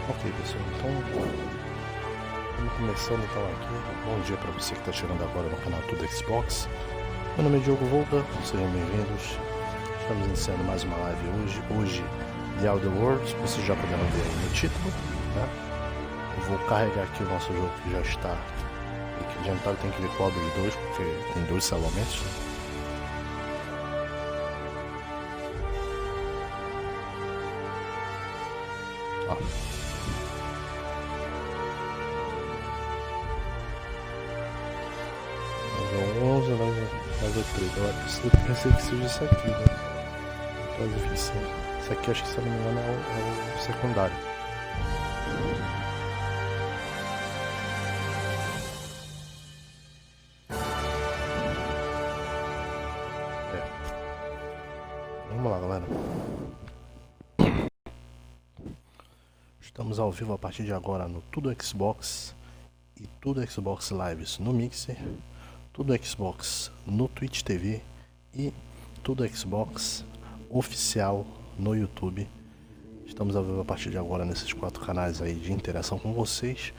Ok, pessoal, então vamos começando então aqui. Bom dia para você que está chegando agora no canal Tudo Xbox. Meu nome é Diogo Volga, sejam bem-vindos. Estamos iniciando mais uma live hoje The Outer Worlds, vocês já puderam ver aí no título, né? Eu vou carregar aqui o nosso jogo que já está adiantado, tem que ver qual dos dois, porque tem dois salvamentos. Ó. Nível 11, nível 13. Eu pensei que seja isso aqui, né? Quase fiz. Isso aqui, acho que se eu não me engano, é o secundário. Vamos lá, galera. Estamos ao vivo a partir de agora no Tudo Xbox e Tudo Xbox Lives no Mixer, Tudo Xbox no Twitch TV e Tudo Xbox oficial no YouTube. Estamos ao vivo a partir de agora nesses 4 canais aí de interação com vocês.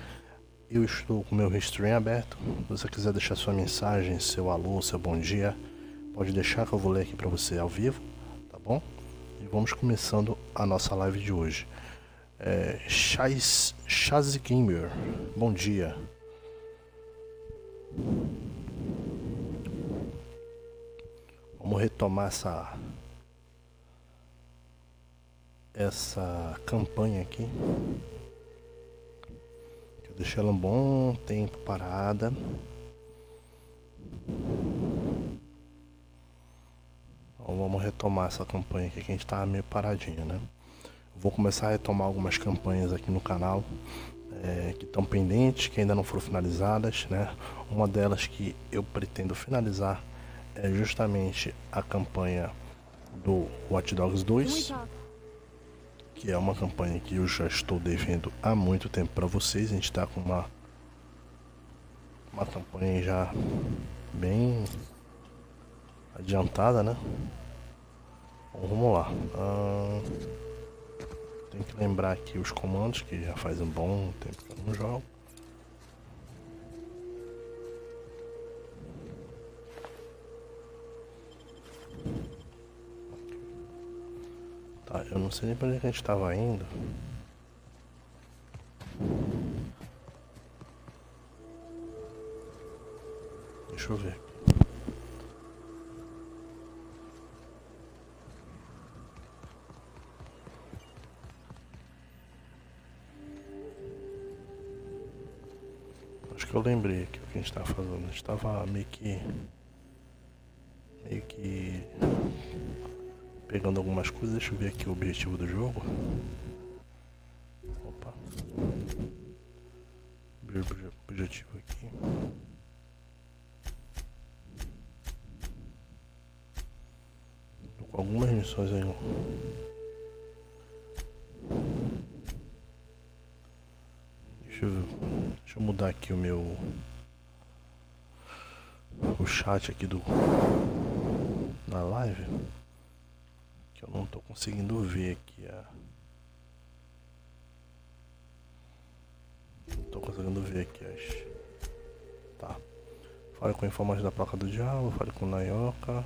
Eu estou com o meu stream aberto. Se você quiser deixar sua mensagem, seu alô, seu bom dia, pode deixar que eu vou ler aqui para você ao vivo, tá bom? E vamos começando a nossa live de hoje. Chazi Gamer, bom dia. Vamos retomar essa campanha aqui. Eu deixei ela um bom tempo parada. Então, vamos retomar essa campanha aqui que a gente tava meio paradinho, né? Vou começar a retomar algumas campanhas aqui no canal que estão pendentes, que ainda não foram finalizadas, né? Uma delas que eu pretendo finalizar é justamente a campanha do Watch Dogs 2, que é uma campanha que eu já estou devendo há muito tempo para vocês. A gente está com uma campanha já bem adiantada, né? Bom, vamos lá. Tem que lembrar aqui os comandos, que já faz um bom tempo que eu não jogo. Tá, eu não sei nem para onde a gente estava indo. Deixa eu ver. Acho que eu lembrei aqui o que a gente estava fazendo. A gente estava meio que pegando algumas coisas. Deixa eu ver aqui o objetivo do jogo. Opa. Objetivo aqui. Tô com algumas missões aí. Deixa eu mudar aqui o chat aqui na live, que eu não tô conseguindo ver aqui não tô conseguindo ver aqui tá. Fale com informantes da placa do diabo, fale com o Nayoka.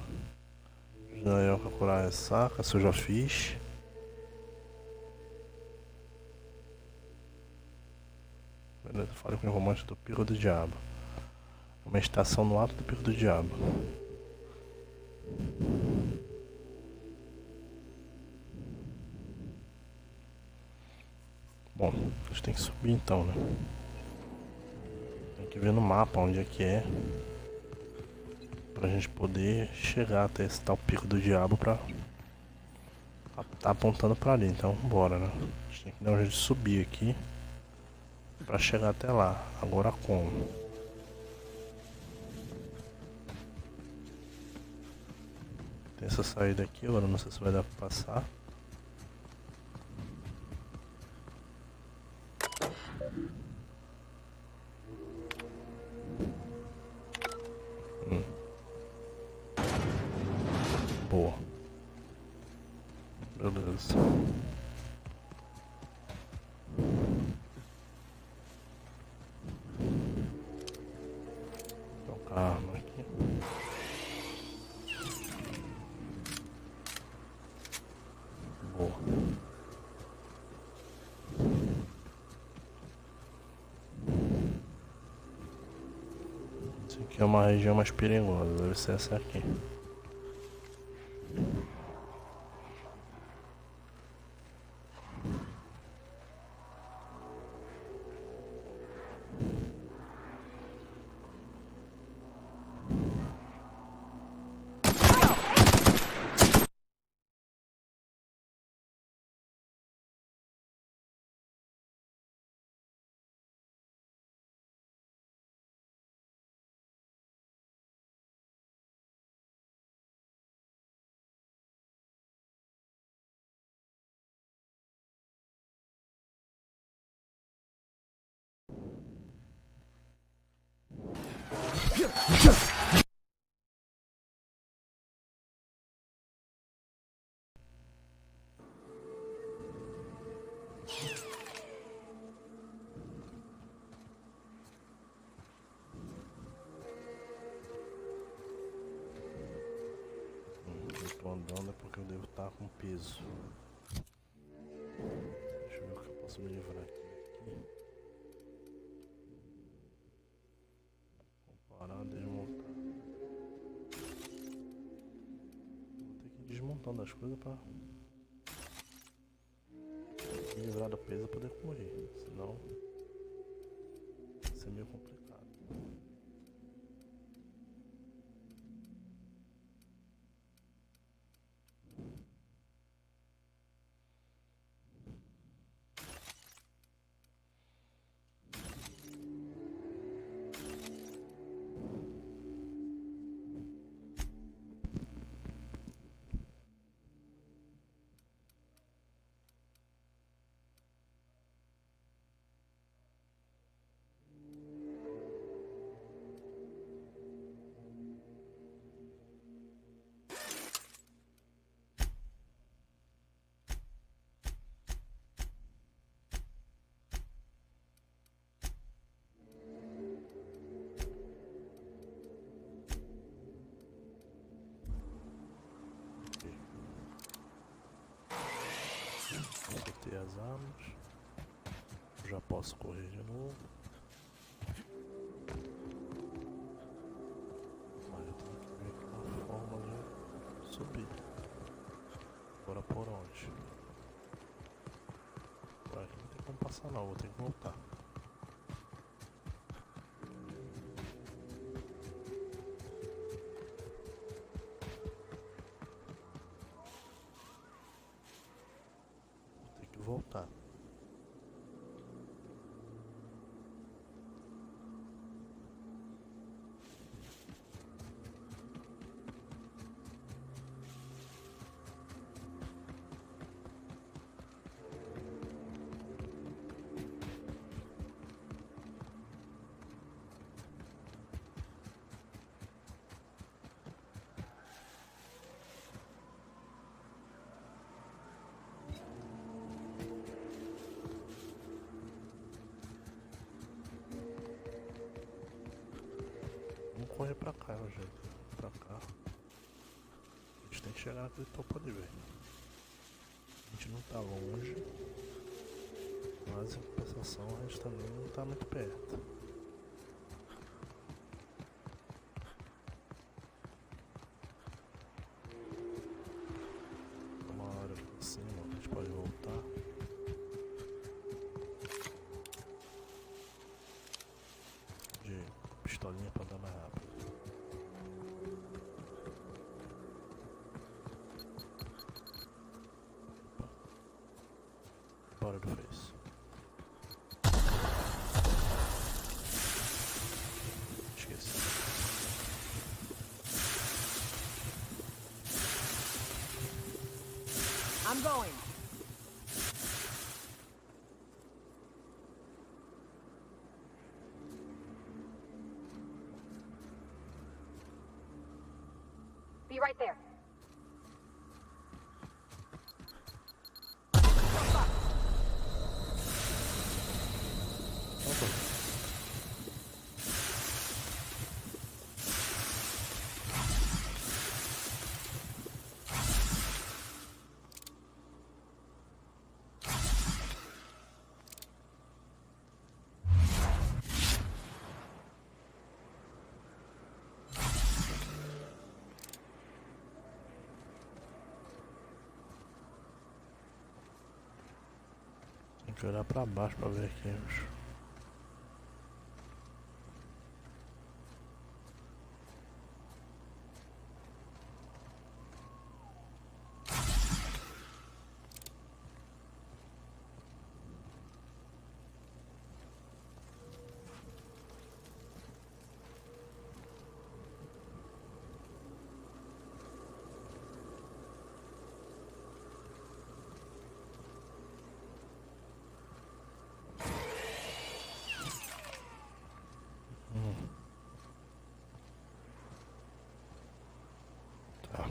Nayoka curar essa saca, se eu já fiz. Beleza, fale com o informante do Pico do Diabo. Uma estação no alto do Pico do Diabo. Bom, a gente tem que subir então, né? Tem que ver no mapa onde é que é, pra gente poder chegar até esse tal Pico do Diabo pra tá apontando pra ali. Então bora, né? A gente tem que dar um jeito de subir aqui pra chegar até lá. Agora como? Tem essa saída aqui, agora não sei se vai dar pra passar. Boa. Beleza. Isso aqui é uma região mais perigosa, deve ser essa aqui. Eu tô andando é porque eu devo estar com peso. Deixa eu ver o que eu posso me livrar aqui. Vou parar, desmontar. Vou ter que ir desmontando as coisas pra me livrar do peso pra poder correr. Senão vai ser meio complicado. Botei as armas. Já posso correr de novo. Mas eu tenho que ver uma forma de subir. Agora por onde? Por aqui não tem como passar não, vou ter que voltar. Vou ter que voltar. Vamos correr pra cá, gente. Pra cá. A gente tem que chegar naquele topo ali, velho. A gente não tá longe. Mas em compensação a gente também não tá muito perto. Uma hora por cima, a gente pode voltar. De pistolinha pra dar mais rápido. Bora do Face. Esqueci. I'm going. Be right there. Deixa eu olhar pra baixo pra ver aqui. Tá.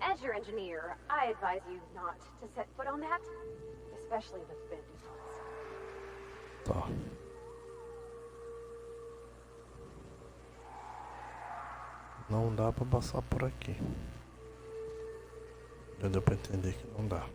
As your engineer, I advise you not to set foot on that, especially with bendy parts. Tá. Não dá pra passar por aqui. Já deu pra entender que não dá.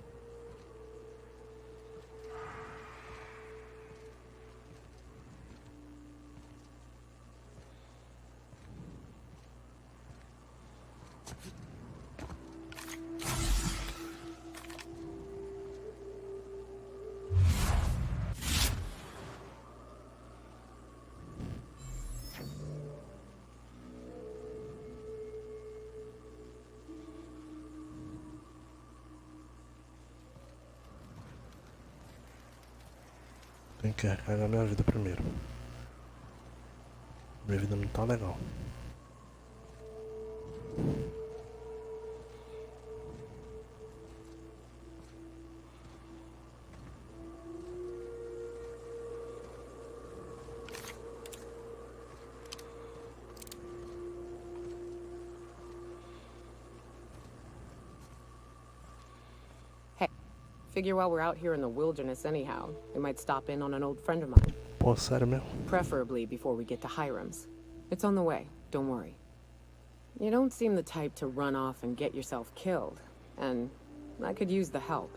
Tem que recarregar minha vida primeiro. Minha vida não tá legal. Figure while we're out here in the wilderness anyhow, we might stop in on an old friend of mine. Pô, sério mesmo? Preferably before we get to Hiram's. It's on the way, don't worry. You don't seem the type to run off and get yourself killed, and I could use the help.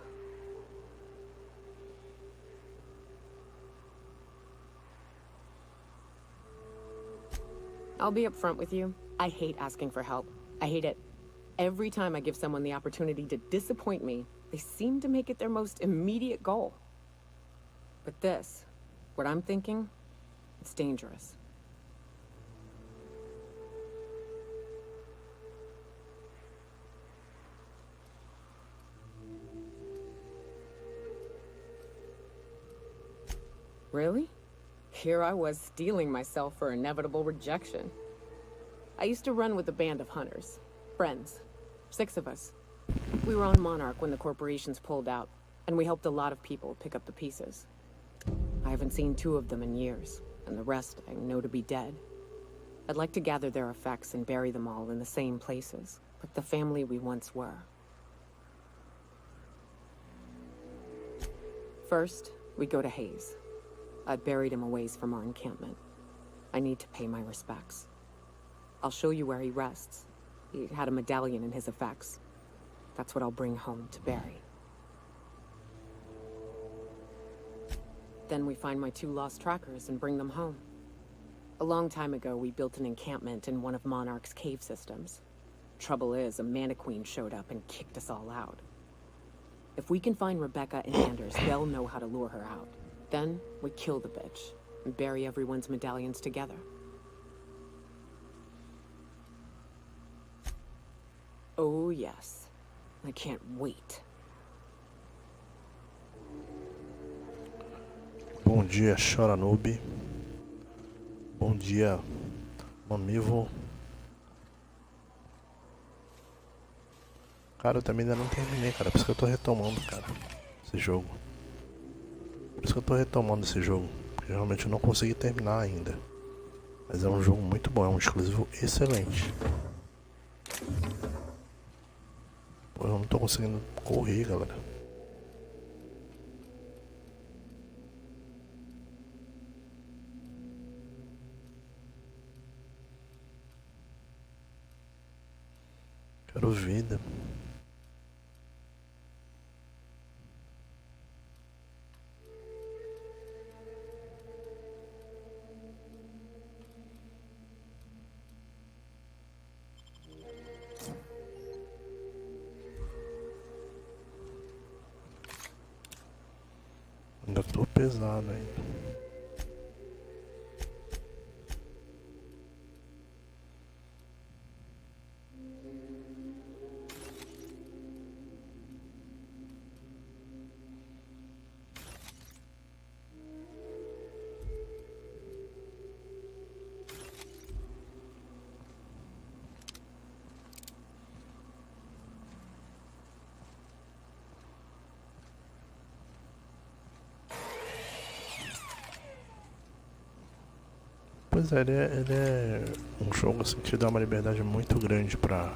I'll be upfront with you. I hate asking for help. I hate it. Every time I give someone the opportunity to disappoint me, they seem to make it their most immediate goal. But this, what I'm thinking, it's dangerous. Really? Here I was steeling myself for inevitable rejection. I used to run with a band of hunters. Friends. 6 of us. We were on Monarch when the corporations pulled out, and we helped a lot of people pick up the pieces. I haven't seen 2 of them in years, and the rest I know to be dead. I'd like to gather their effects and bury them all in the same places, like the family we once were. First, we go to Hayes. I buried him a ways from our encampment. I need to pay my respects. I'll show you where he rests. He had a medallion in his effects. That's what I'll bring home to Barry. Then we find my 2 lost trackers and bring them home. A long time ago, we built an encampment in one of Monarch's cave systems. Trouble is, a Mantiqueen showed up and kicked us all out. If we can find Rebecca and Anders, they'll know how to lure her out. Then, we kill the bitch and bury everyone's medallions together. Oh, yes. I can't wait. Bom dia, Chora Noob. Bom dia, Mamivo. Cara, eu também ainda não terminei, cara. Por isso que eu tô retomando, cara, esse jogo. Por isso que eu tô retomando esse jogo, porque realmente eu não consegui terminar ainda. Mas é um jogo muito bom, é um exclusivo excelente. Pô, eu não tô conseguindo correr, galera. Quero vida. Ainda tô pesado ainda. Pois é, ele é um jogo assim, que te dá uma liberdade muito grande pra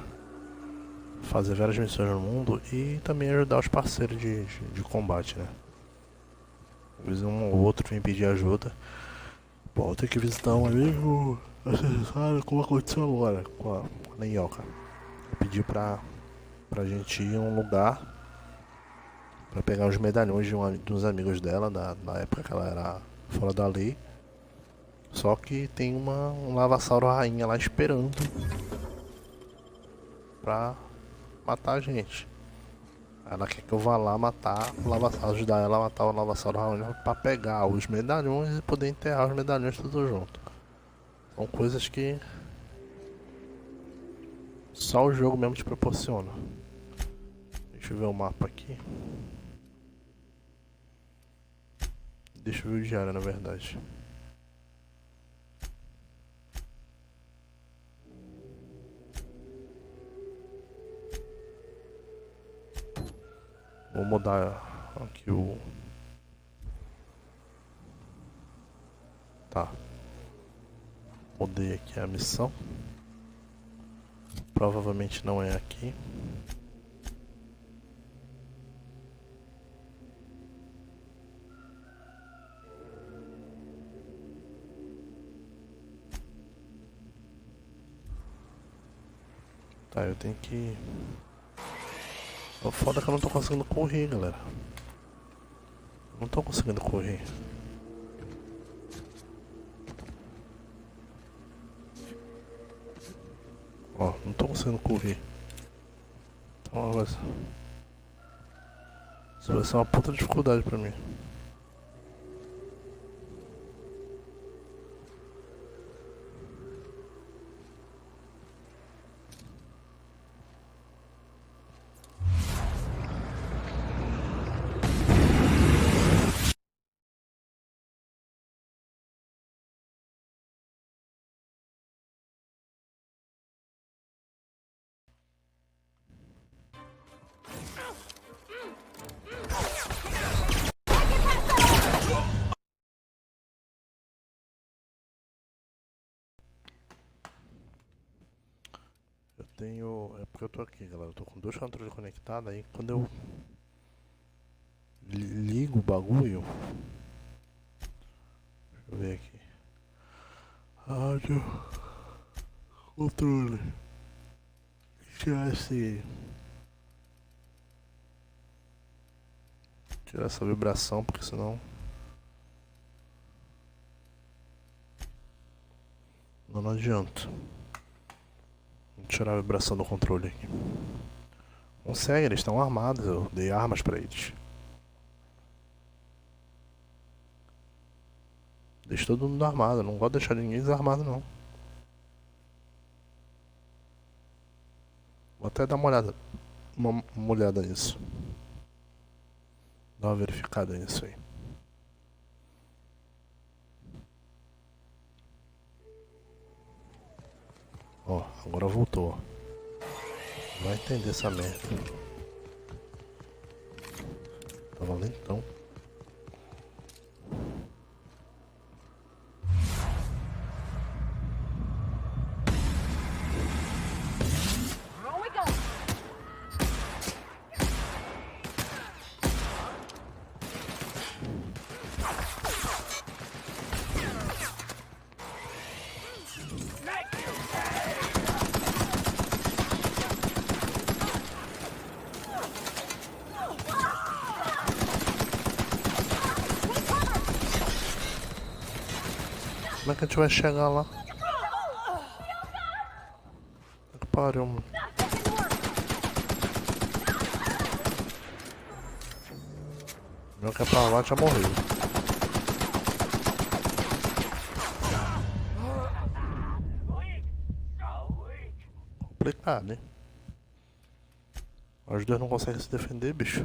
fazer várias missões no mundo e também ajudar os parceiros de combate, né? Às vezes um ou outro vem pedir ajuda. Pô, eu tenho que visitar um amigo necessário, como aconteceu agora com a Neioka. Eu pedi pra gente ir a um lugar pra pegar os medalhões de uns amigos dela, na época que ela era fora da lei. Só que tem um lavassauro rainha lá esperando pra matar a gente. Ela quer que eu vá lá matar o lavassauro, ajudar ela a matar o lavassauro rainha pra pegar os medalhões e poder enterrar os medalhões tudo junto. São coisas que só o jogo mesmo te proporciona. Deixa eu ver o mapa aqui. Deixa eu ver o diário, na verdade. Vou mudar aqui o... Tá. Mudei aqui a missão. Provavelmente não é aqui. Tá, eu tenho que... O foda é que eu não tô conseguindo correr, galera. Não tô conseguindo correr. Ó, não tô conseguindo correr. Então, isso vai ser uma puta dificuldade pra mim. Eu tenho... É porque eu tô aqui, galera. Eu tô com dois controles conectados. Aí quando eu ligo o bagulho... Deixa eu ver aqui. Rádio... Controle. Tirar esse... Tirar essa vibração, porque senão... Não adianta. Vou tirar a vibração do controle aqui. Consegue, eles estão armados, eu dei armas pra eles. Deixa todo mundo armado, eu não gosto de deixar ninguém desarmado não. Vou até dar uma olhada nisso. Dar uma verificada nisso aí. Ó, agora voltou. Vai entender essa merda. Tava lentão. Como é que a gente vai chegar lá? Que pariu, mano. Meu que é pra lá já morreu. Complicado, hein? Os dois não conseguem se defender, bicho.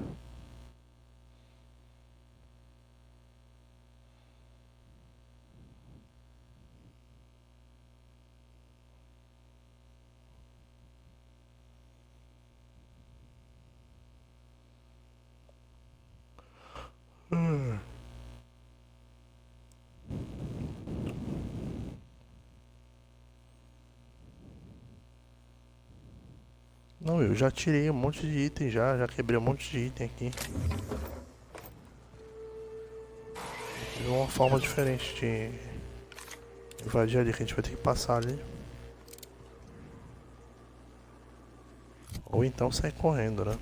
Não, eu já tirei um monte de item já quebrei um monte de item aqui. Tem uma forma diferente de invadir ali, que a gente vai ter que passar ali. Ou então sair correndo, né?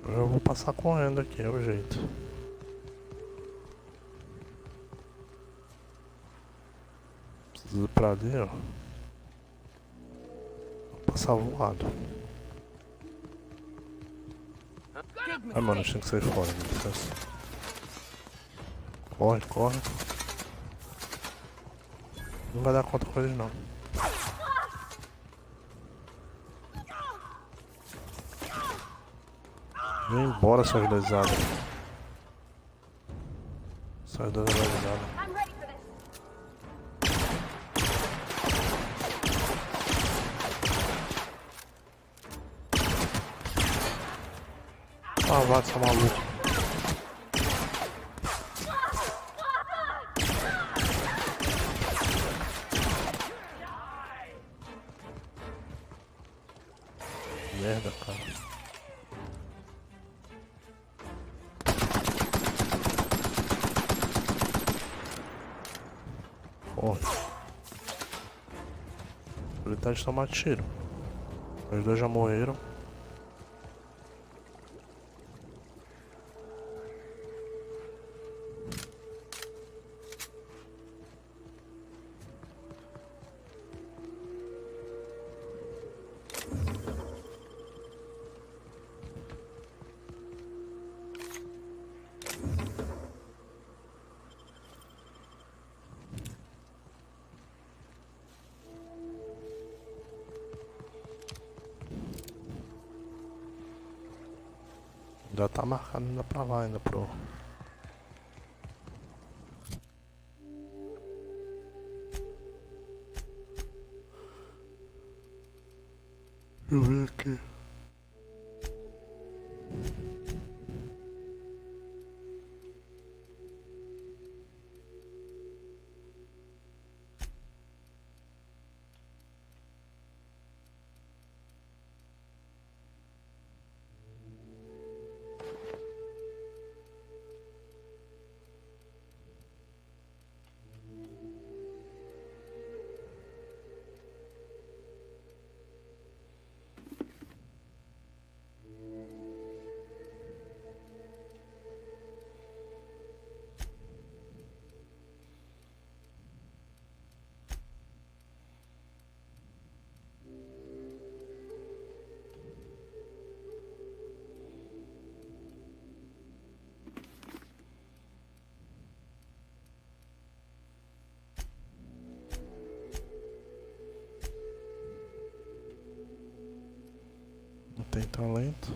Eu vou passar correndo aqui, é o jeito. Preciso ir pra ali, ó. Vou passar voado. Ai, mano, tinha que sair fora, com licença. Corre, corre. Não vai dar conta com eles, não. Vem embora, suas lesadas. Sai das lesadas. I'm ready for this. Ah, vai, essa maluca. Merda, cara. Corre. Prioridade de tomar tiro. Os dois já morreram. Já tá marcado ainda pra lá, ainda pro... Deixa eu ver aqui. Não tem talento.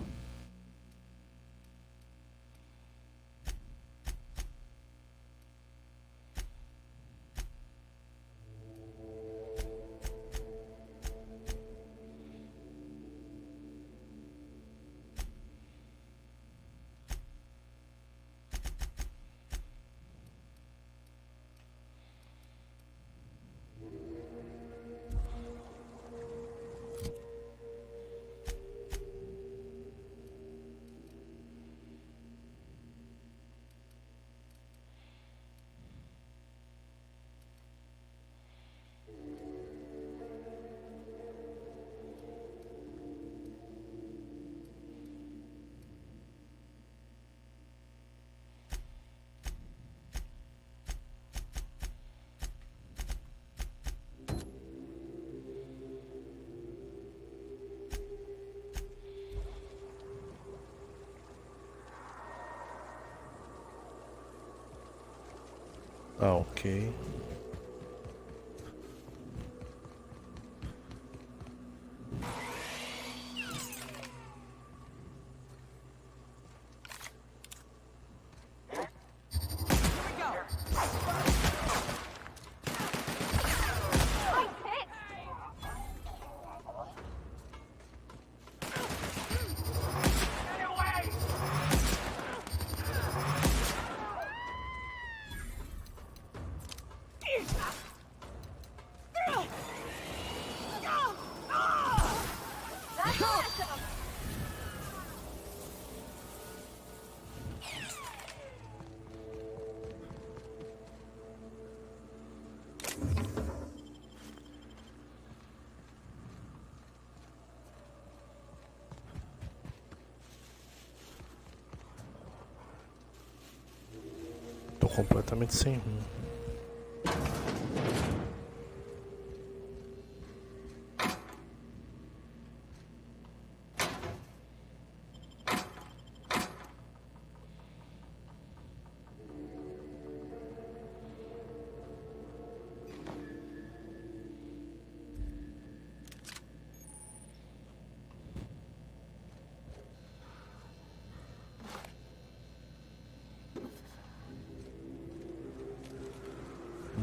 Ah, ok. Tô completamente sem rumo.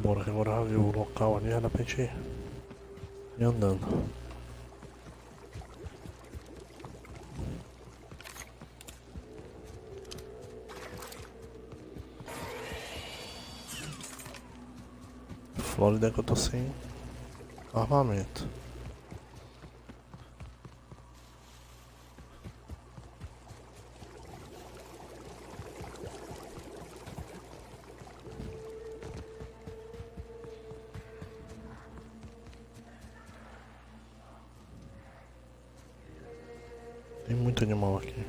Bora que agora ver o local ali, dá pra gente ir andando. Flórida que eu tô sem armamento. Tem muito animal aqui.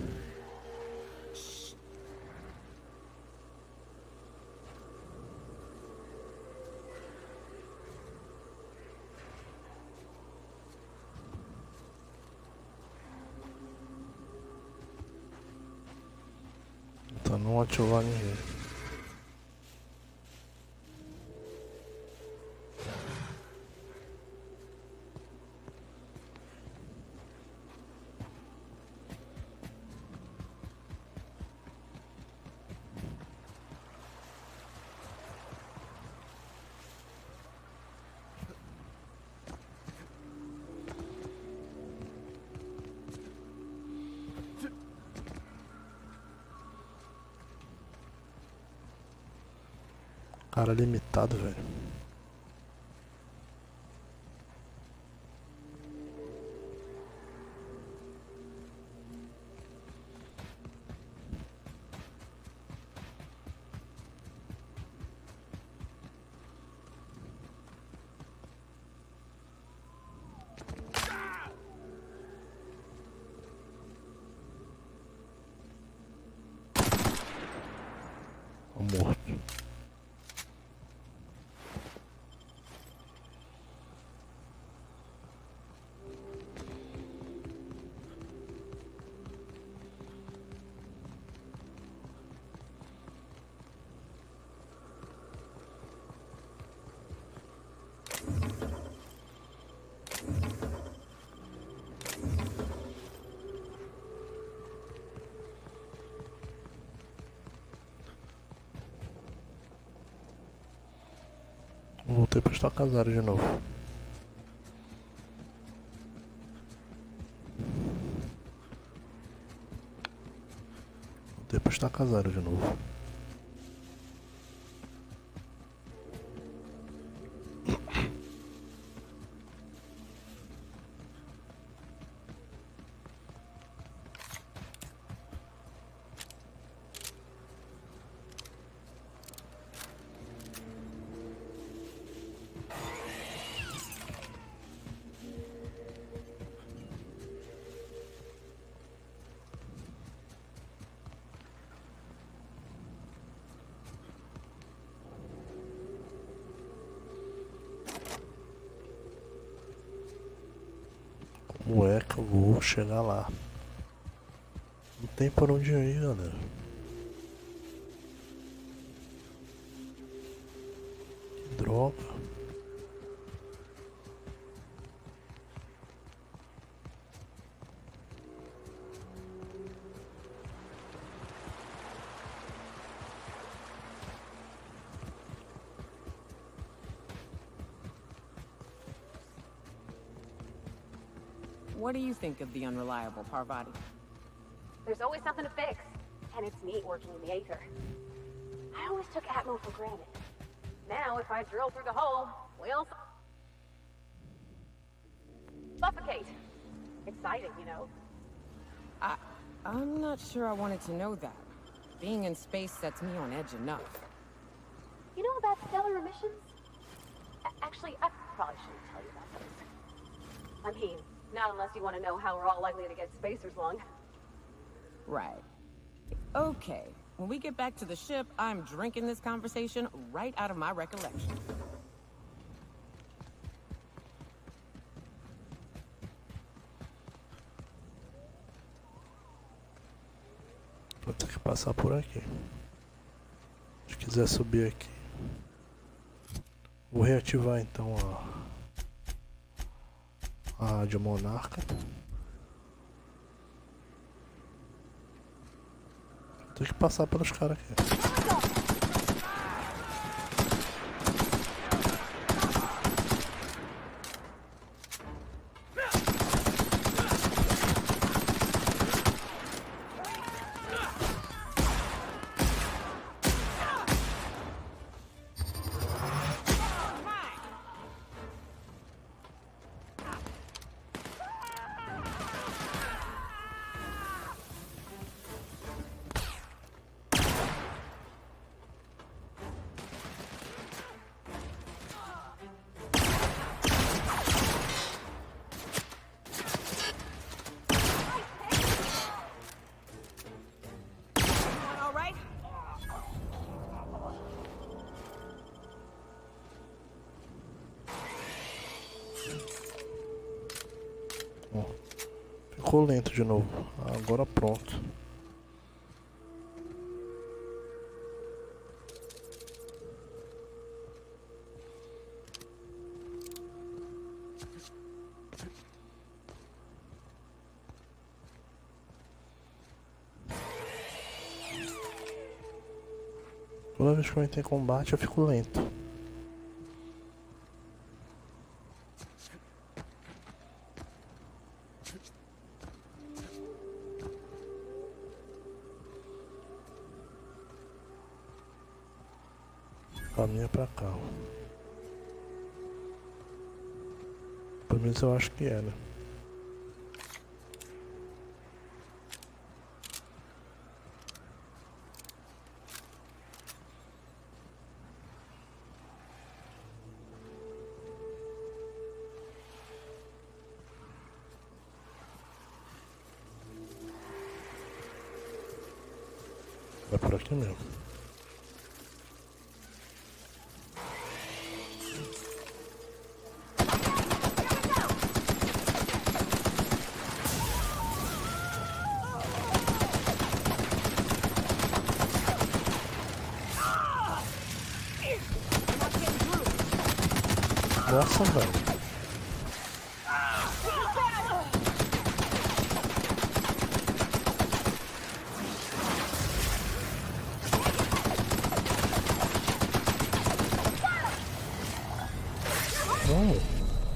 Tá, não ativar ninguém. Cara limitado, velho. Tô morto. Voltei pra estar casado de novo. Voltei pra estar casado de novo. Como é que eu vou chegar lá? Não tem por onde ir, galera. droga. What do you think of the unreliable Parvati? There's always something to fix, and it's neat working in the Aether. I always took Atmo for granted. Now, if I drill through the hole, we'll suffocate. Exciting, you know? I'm not sure I wanted to know that. Being in space sets me on edge enough. You know about stellar emissions? Actually, I probably shouldn't tell you about those. I mean, not unless you want to know how we're all likely to get spacers lung. Right. Okay. When we get back to the ship, I'm drinking this conversation right out of my recollection. Vou ter que passar por aqui. Se quiser subir aqui. Vou reativar então a rádio monarca. Tem que passar pelos caras aqui. Ficou lento de novo. Agora pronto. Toda vez que eu entro em combate eu fico lento. Caminho pra cá. Pelo menos eu acho que era. É por aqui mesmo. Nossa, velho.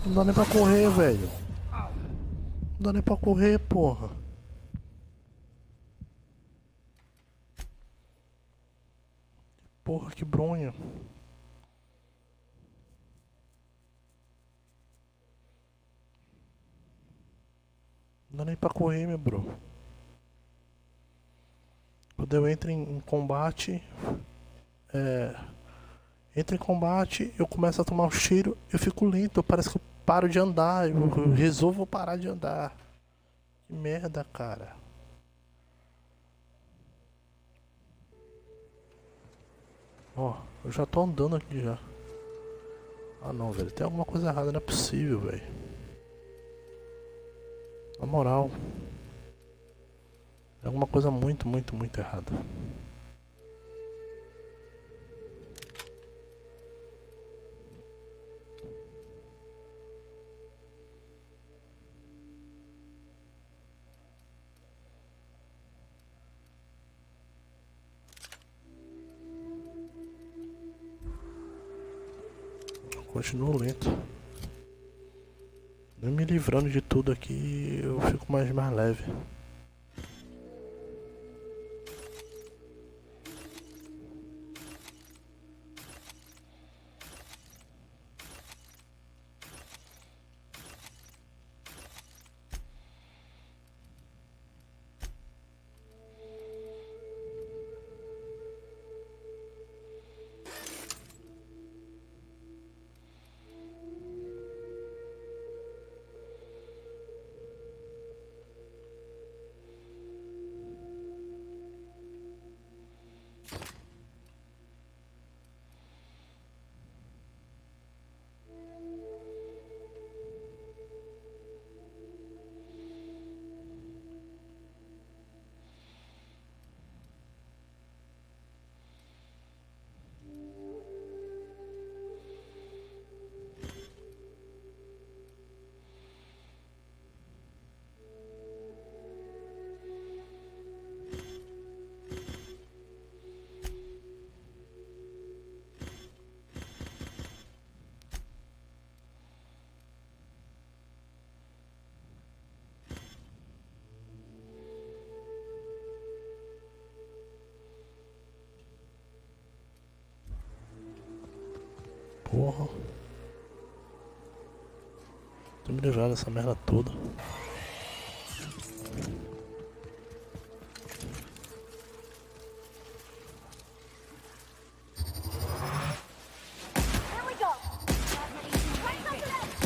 Não dá nem pra correr, velho. Não dá nem pra correr, porra. Porra, que bronha. Não dá nem pra correr, meu bro. Quando eu entro em combate, entro em combate, eu começo a tomar um tiro, eu fico lento, parece que eu paro de andar, eu resolvo parar de andar. Que merda, cara. Ó, eu já tô andando aqui já. Ah não, velho, tem alguma coisa errada, não é possível, velho. Na moral. É alguma coisa muito errada. Continuo lento. Nem me livrando de tudo aqui, eu fico mais leve. Porra. Tô me livrando dessa merda toda. Here we go. Try something else.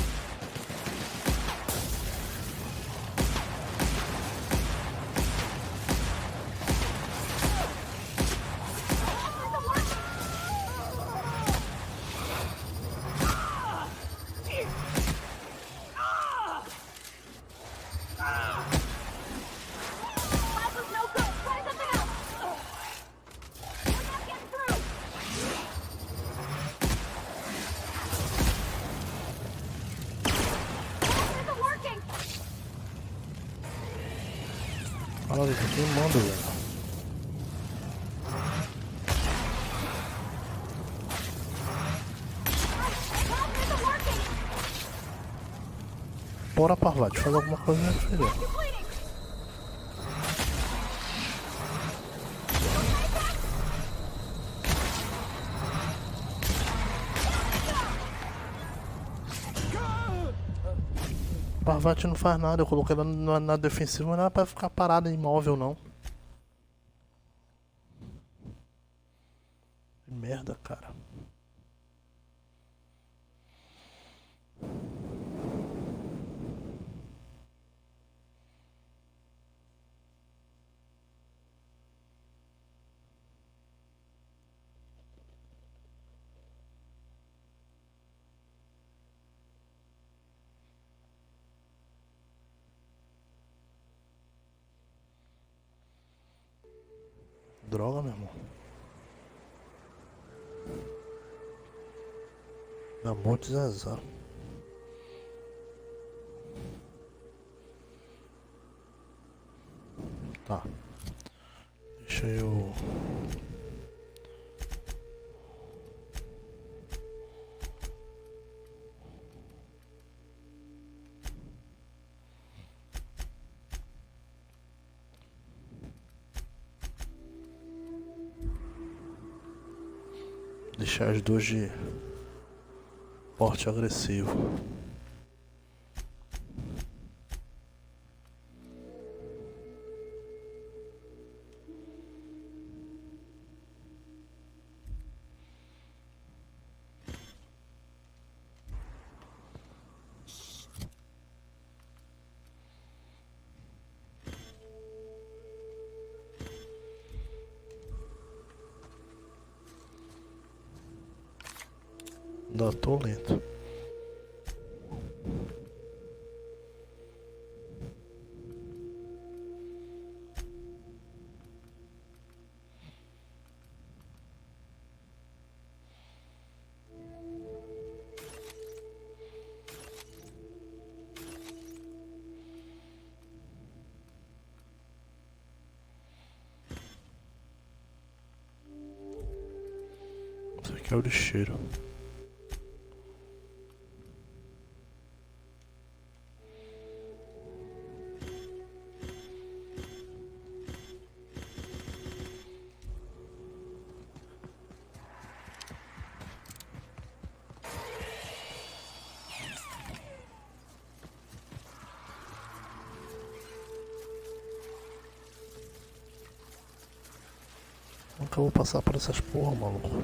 Plaza's no good. Try something else. We're not getting through. Plaza isn't working. Fala, isso aqui manda, velho. Plaza isn't working. Bora, Parvati, faz alguma coisa, né, filho? You're bleeding. Parvati não faz nada, eu coloquei ela na defensiva, não é pra ficar parada imóvel, não. Que merda, cara. Droga, meu irmão. Dá monte de azar. Tá. Deixa eu... deixar as duas de porte agressivo. Ainda tô lento. Esse aqui é o lixeiro. Nunca vou passar por essas porra, maluco.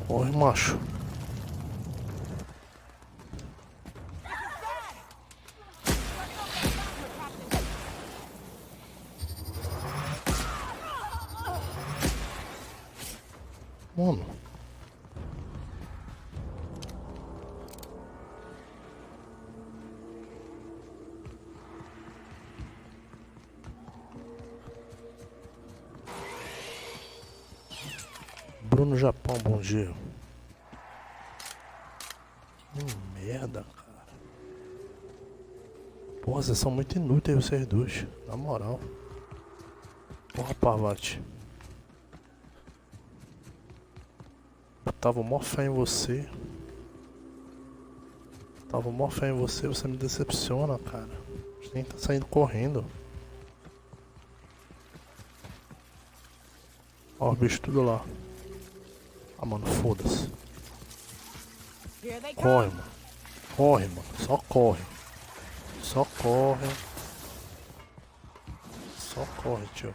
Corre, macho. Mano. Bruno Japão, bom dia. Que merda, cara. Porra, vocês são muito inúteis vocês dois. Na moral. Porra, Parvati. Eu tava mó fé em você. Tava mó fé em você, você me decepciona, cara. Você tem que tá saindo correndo. Ó, os bichos tudo lá. Ah, mano, foda-se. Corre, mano. Corre, mano. Só corre. Só corre. Só corre, tio.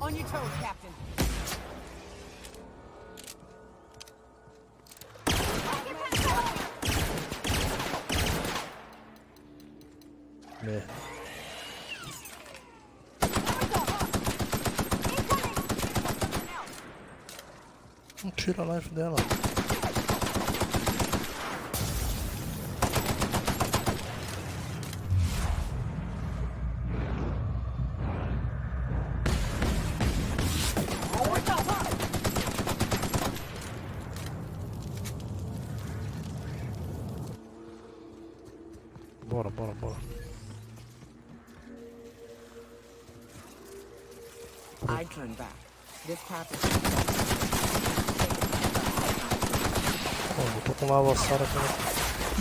On your toes, Captain. Merda. Não tira a life dela. Bora, bora, bora. I turn back. This path is... Mano, eu tô com lava sara aqui.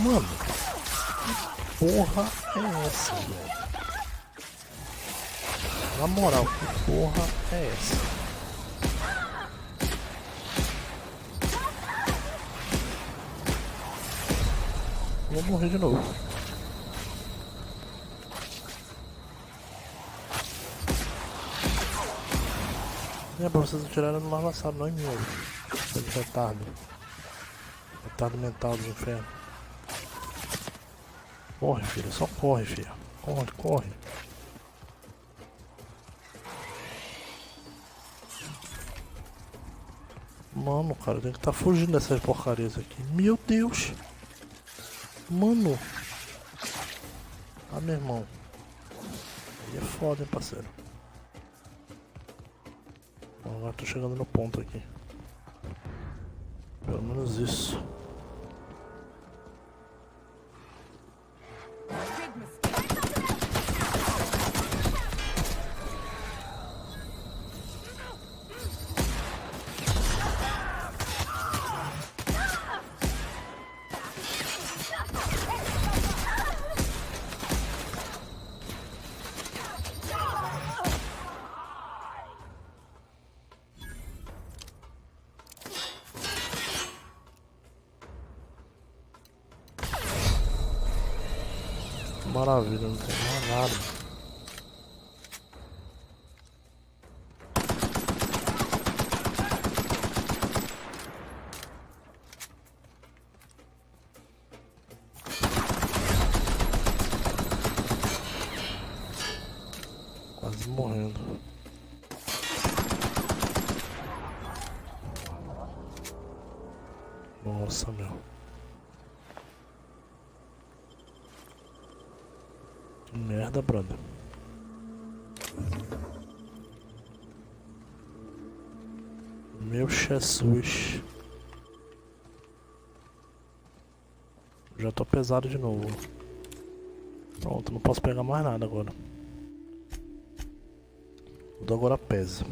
Mano, que porra é essa, velho? Na moral, que porra é essa? Vou morrer de novo. É pra vocês atirarem no lava-sara, não em mim, seu retardo. Retardo mental do inferno. Corre, filho, só corre, filho. Corre, corre. Mano, cara, tem que estar fugindo dessas porcarias aqui. Meu Deus! Mano! Ah, meu irmão. Aí é foda, hein, parceiro. Agora tô chegando no ponto aqui. Pelo menos isso. Maravilha, não tem mais nada. Quase morrendo. Nossa, meu. Que merda, brother. Meu Jesus. Já tô pesado de novo. Pronto, não posso pegar mais nada agora. Tudo agora pesa.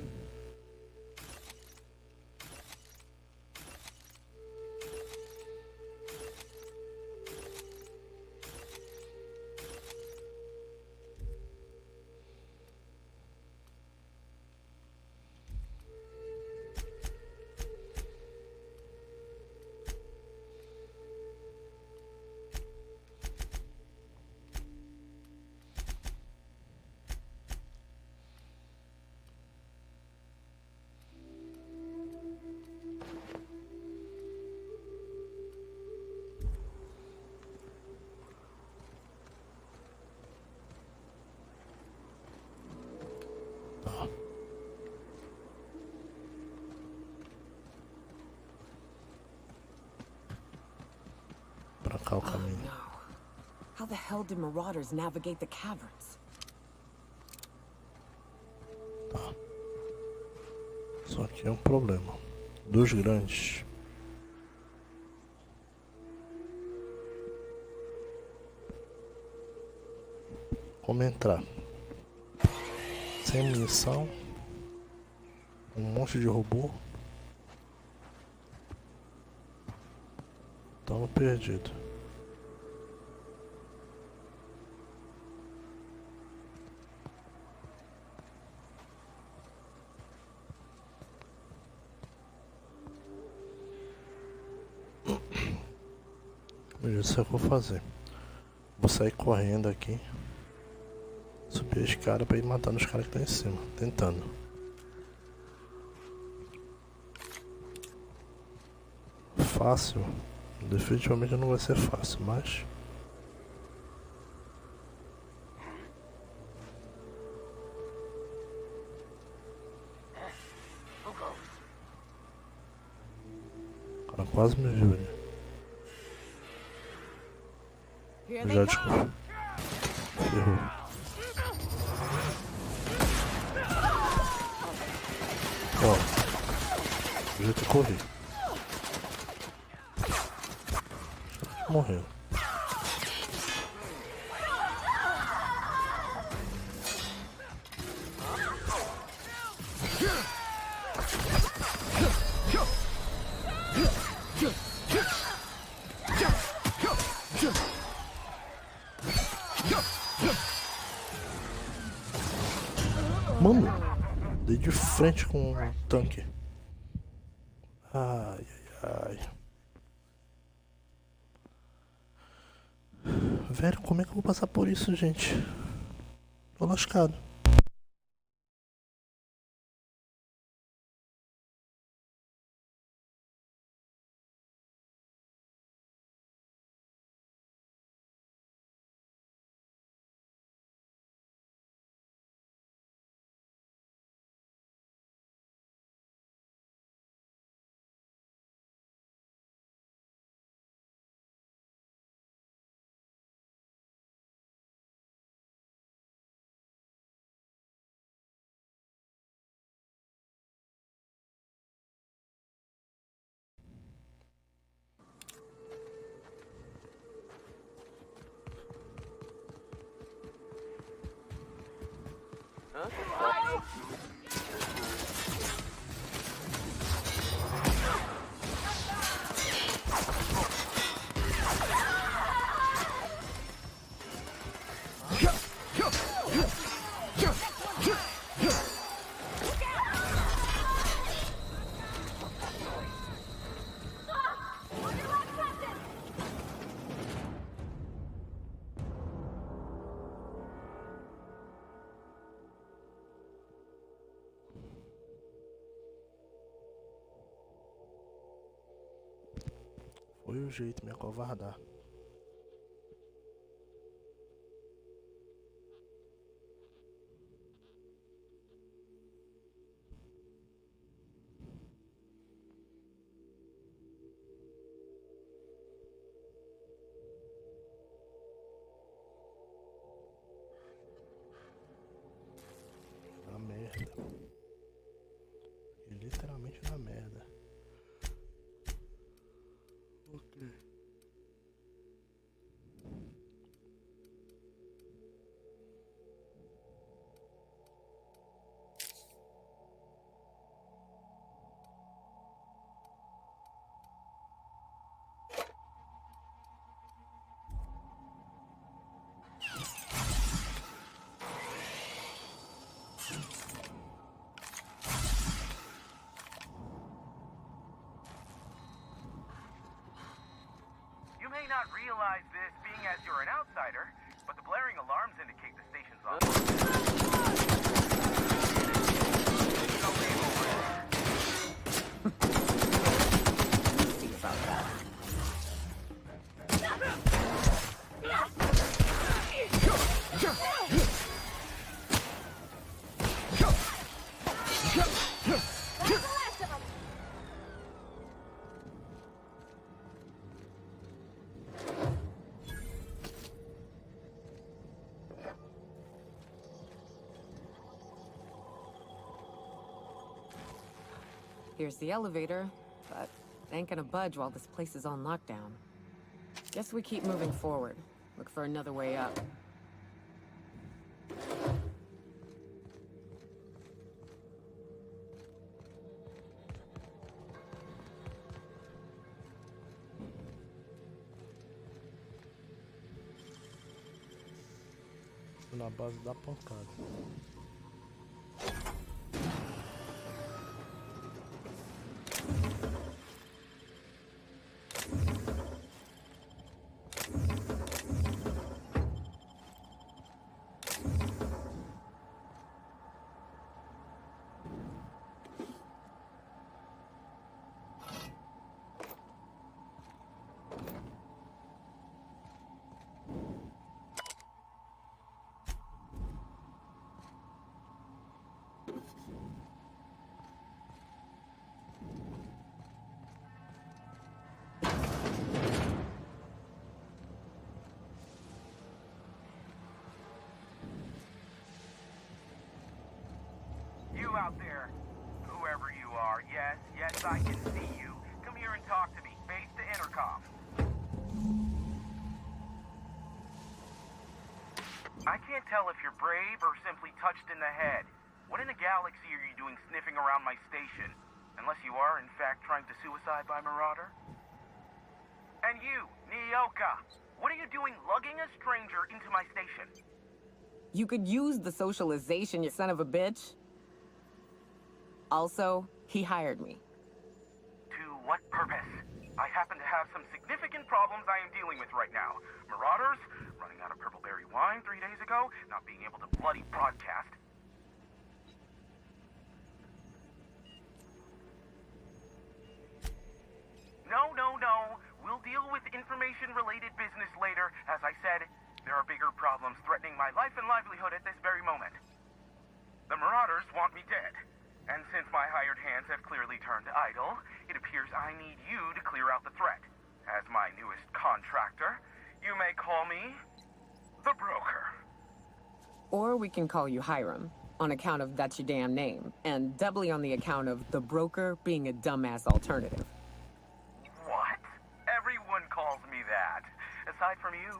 marcar o Oh caminho. no. How the hell did marauders navigate the caverns? Tá. Só que é um problema. Dos grandes. Como entrar? Sem munição. Um monte de robô. Tamo perdido. Isso é o que eu vou fazer. Vou sair correndo aqui. Subir a escada pra ir matando os caras que estão em cima. Tentando. Fácil. Definitivamente não vai ser fácil, mas... O cara quase me viu, né? Here Eu they já come. desculpa. Ferrou. Ó. Podia ter corrido. Morreu. Mano, dei de frente com o tanque. Ai, ai, ai. Velho, como é que eu vou passar por isso, gente? Tô lascado. Foi o jeito de me acovardar. Na merda. E literalmente na merda. Ok. You may not realize this being as you're an outsider, but the blaring alarms indicate the station's on. See about that. Here's the elevator, but it ain't gonna budge while this place is on lockdown. Guess we keep moving forward. Look for another way up. Na base da pancada. You out there, whoever you are, yes, I can see you. Come here and talk to me, face to intercom. I can't tell if you're brave or simply touched in the head. What in the galaxy are you doing sniffing around my station? Unless you are, in fact, trying to suicide by Marauder? And you, Nyoka, what are you doing lugging a stranger into my station? You could use the socialization, you son of a bitch. Also, he hired me. To what purpose? I happen to have some significant problems I am dealing with right now. Marauders, running out of purple berry wine 3 days ago, not being able to bloody broadcast. No. We'll deal with information-related business later. As I said, there are bigger problems threatening my life and livelihood at this very moment. The Marauders want me dead. And since my hired hands have clearly turned idle, it appears I need you to clear out the threat. As my newest contractor, you may call me the Broker. Or we can call you Hiram, on account of that's your damn name, and doubly on the account of the Broker being a dumbass alternative. What? Everyone calls me that, aside from you.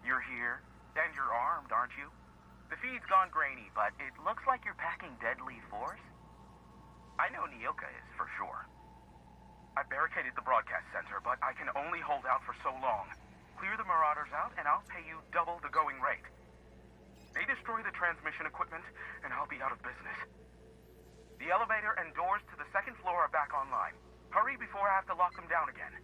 You're here. And you're armed, aren't you? The feed's gone grainy, but it looks like you're packing deadly force. I know Nyoka is, for sure. I barricaded the broadcast center, but I can only hold out for so long. Clear the Marauders out, and I'll pay you double the going rate. They destroy the transmission equipment, and I'll be out of business. The elevator and doors to the second floor are back online. Hurry before I have to lock them down again.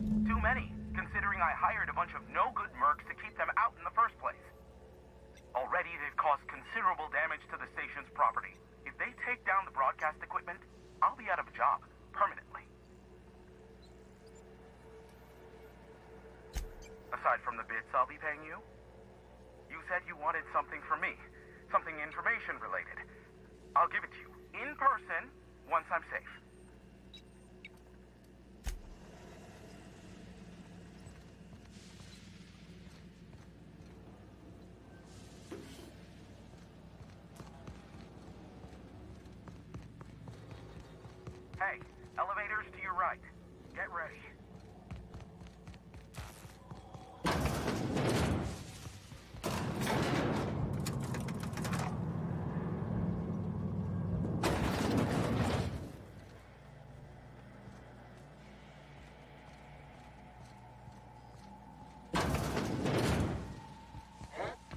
Too many, considering I hired a bunch of no-good mercs to keep them out in the first place. Already, they've caused considerable damage to the station's property. If they take down the broadcast equipment, I'll be out of a job, permanently. Aside from the bits I'll be paying you, you said you wanted something from me, something information-related. I'll give it to you, in person, once I'm safe. Hey, elevators to your right. Get ready.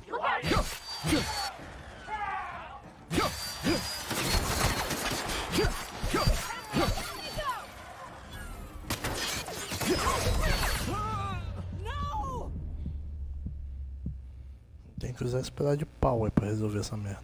Look out! Tem que usar esse pedaço de pau aí pra resolver essa merda.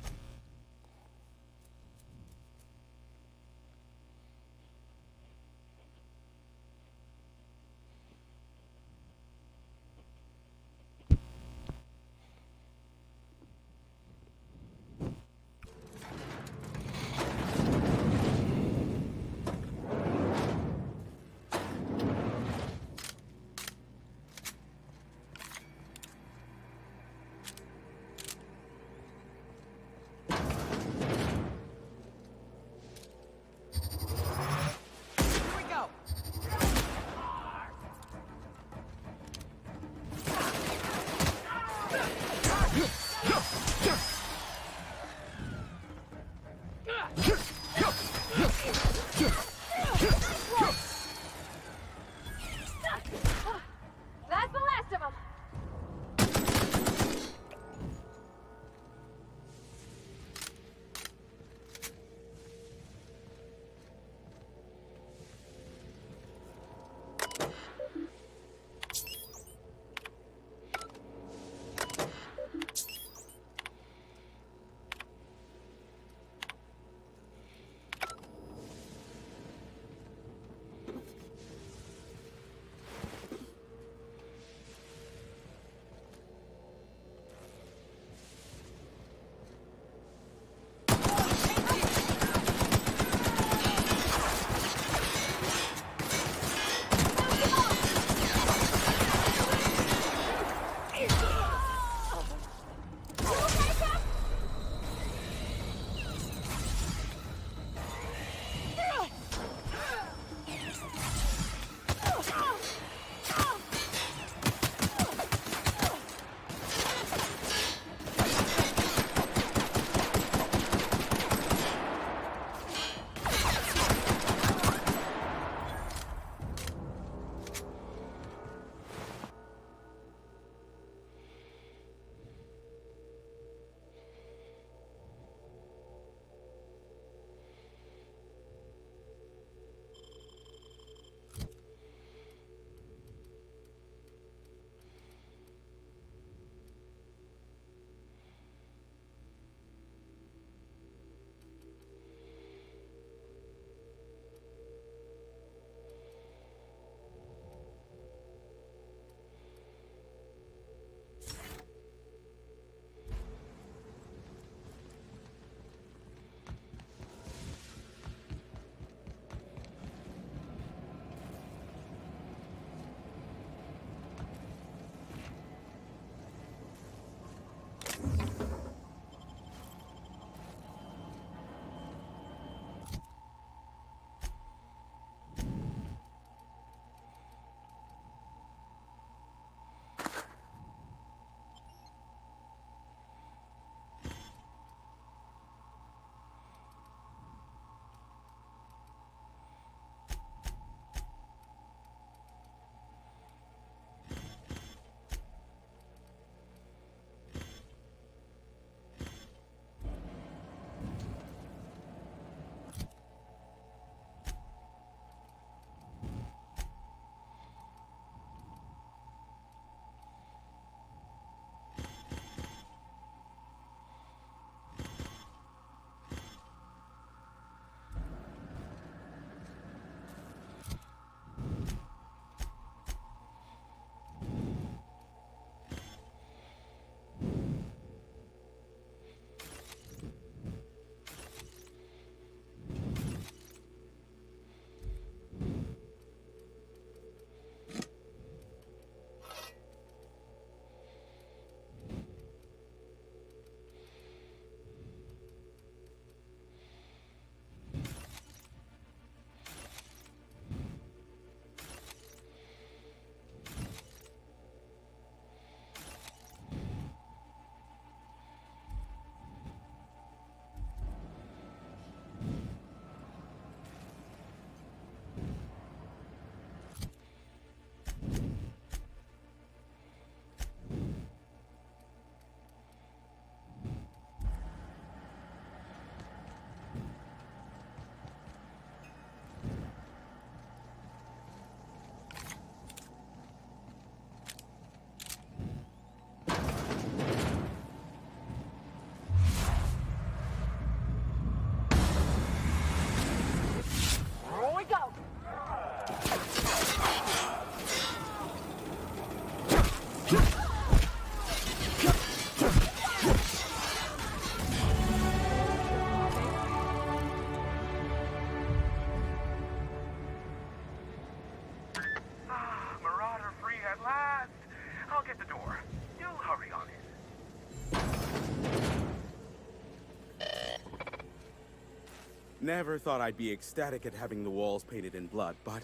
Never thought I'd be ecstatic at having the walls painted in blood, but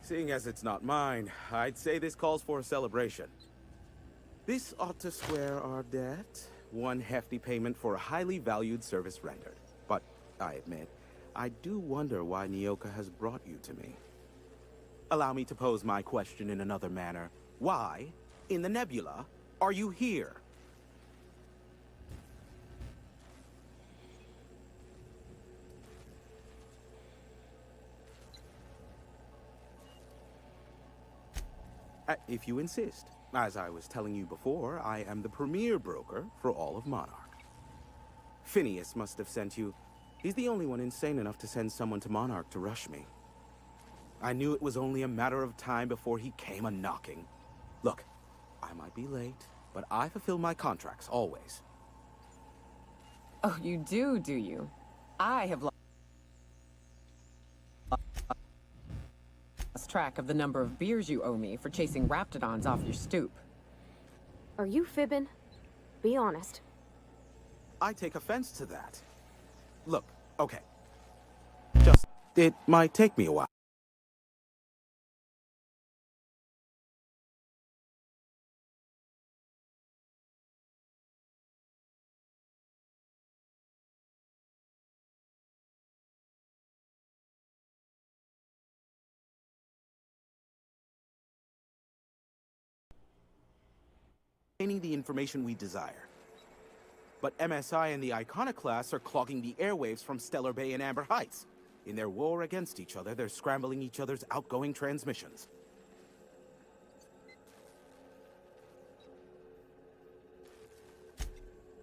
seeing as it's not mine, I'd say this calls for a celebration. This ought to square our debt. One hefty payment for a highly valued service rendered. But I admit, I do wonder why Nyoka has brought you to me. Allow me to pose my question in another manner. Why, in the nebula, are you here? If you insist. As I was telling you before, I am the premier broker for all of Monarch. Phineas must have sent you. He's the only one insane enough to send someone to Monarch to rush me. I knew it was only a matter of time before he came a-knocking. Look, I might be late, but I fulfill my contracts, always. Oh, you do you? I have lost track of the number of beers you owe me for chasing raptidons off your stoop. Are you fibbing? Be honest. I take offense to that. Look, okay. Just, it might take me a while. Obtaining the information we desire. But MSI and the Iconoclasts are clogging the airwaves from Stellar Bay and Amber Heights. In their war against each other, they're scrambling each other's outgoing transmissions.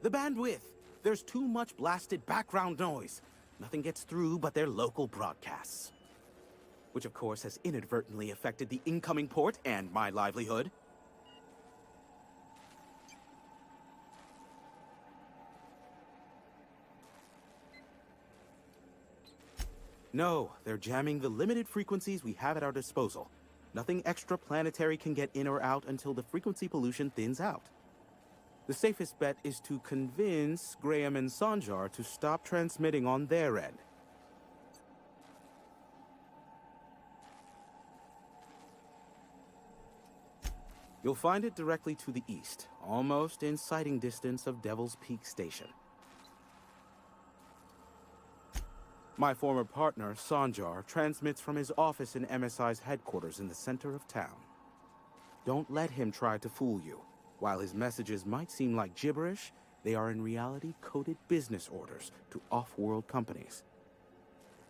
The bandwidth! There's too much blasted background noise. Nothing gets through but their local broadcasts. Which of course has inadvertently affected the incoming port and my livelihood. No, they're jamming the limited frequencies we have at our disposal. Nothing extraplanetary can get in or out until the frequency pollution thins out. The safest bet is to convince Graham and Sanjar to stop transmitting on their end. You'll find it directly to the east, almost in sighting distance of Devil's Peak Station. My former partner, Sanjar, transmits from his office in MSI's headquarters in the center of town. Don't let him try to fool you. While his messages might seem like gibberish, they are in reality coded business orders to off-world companies.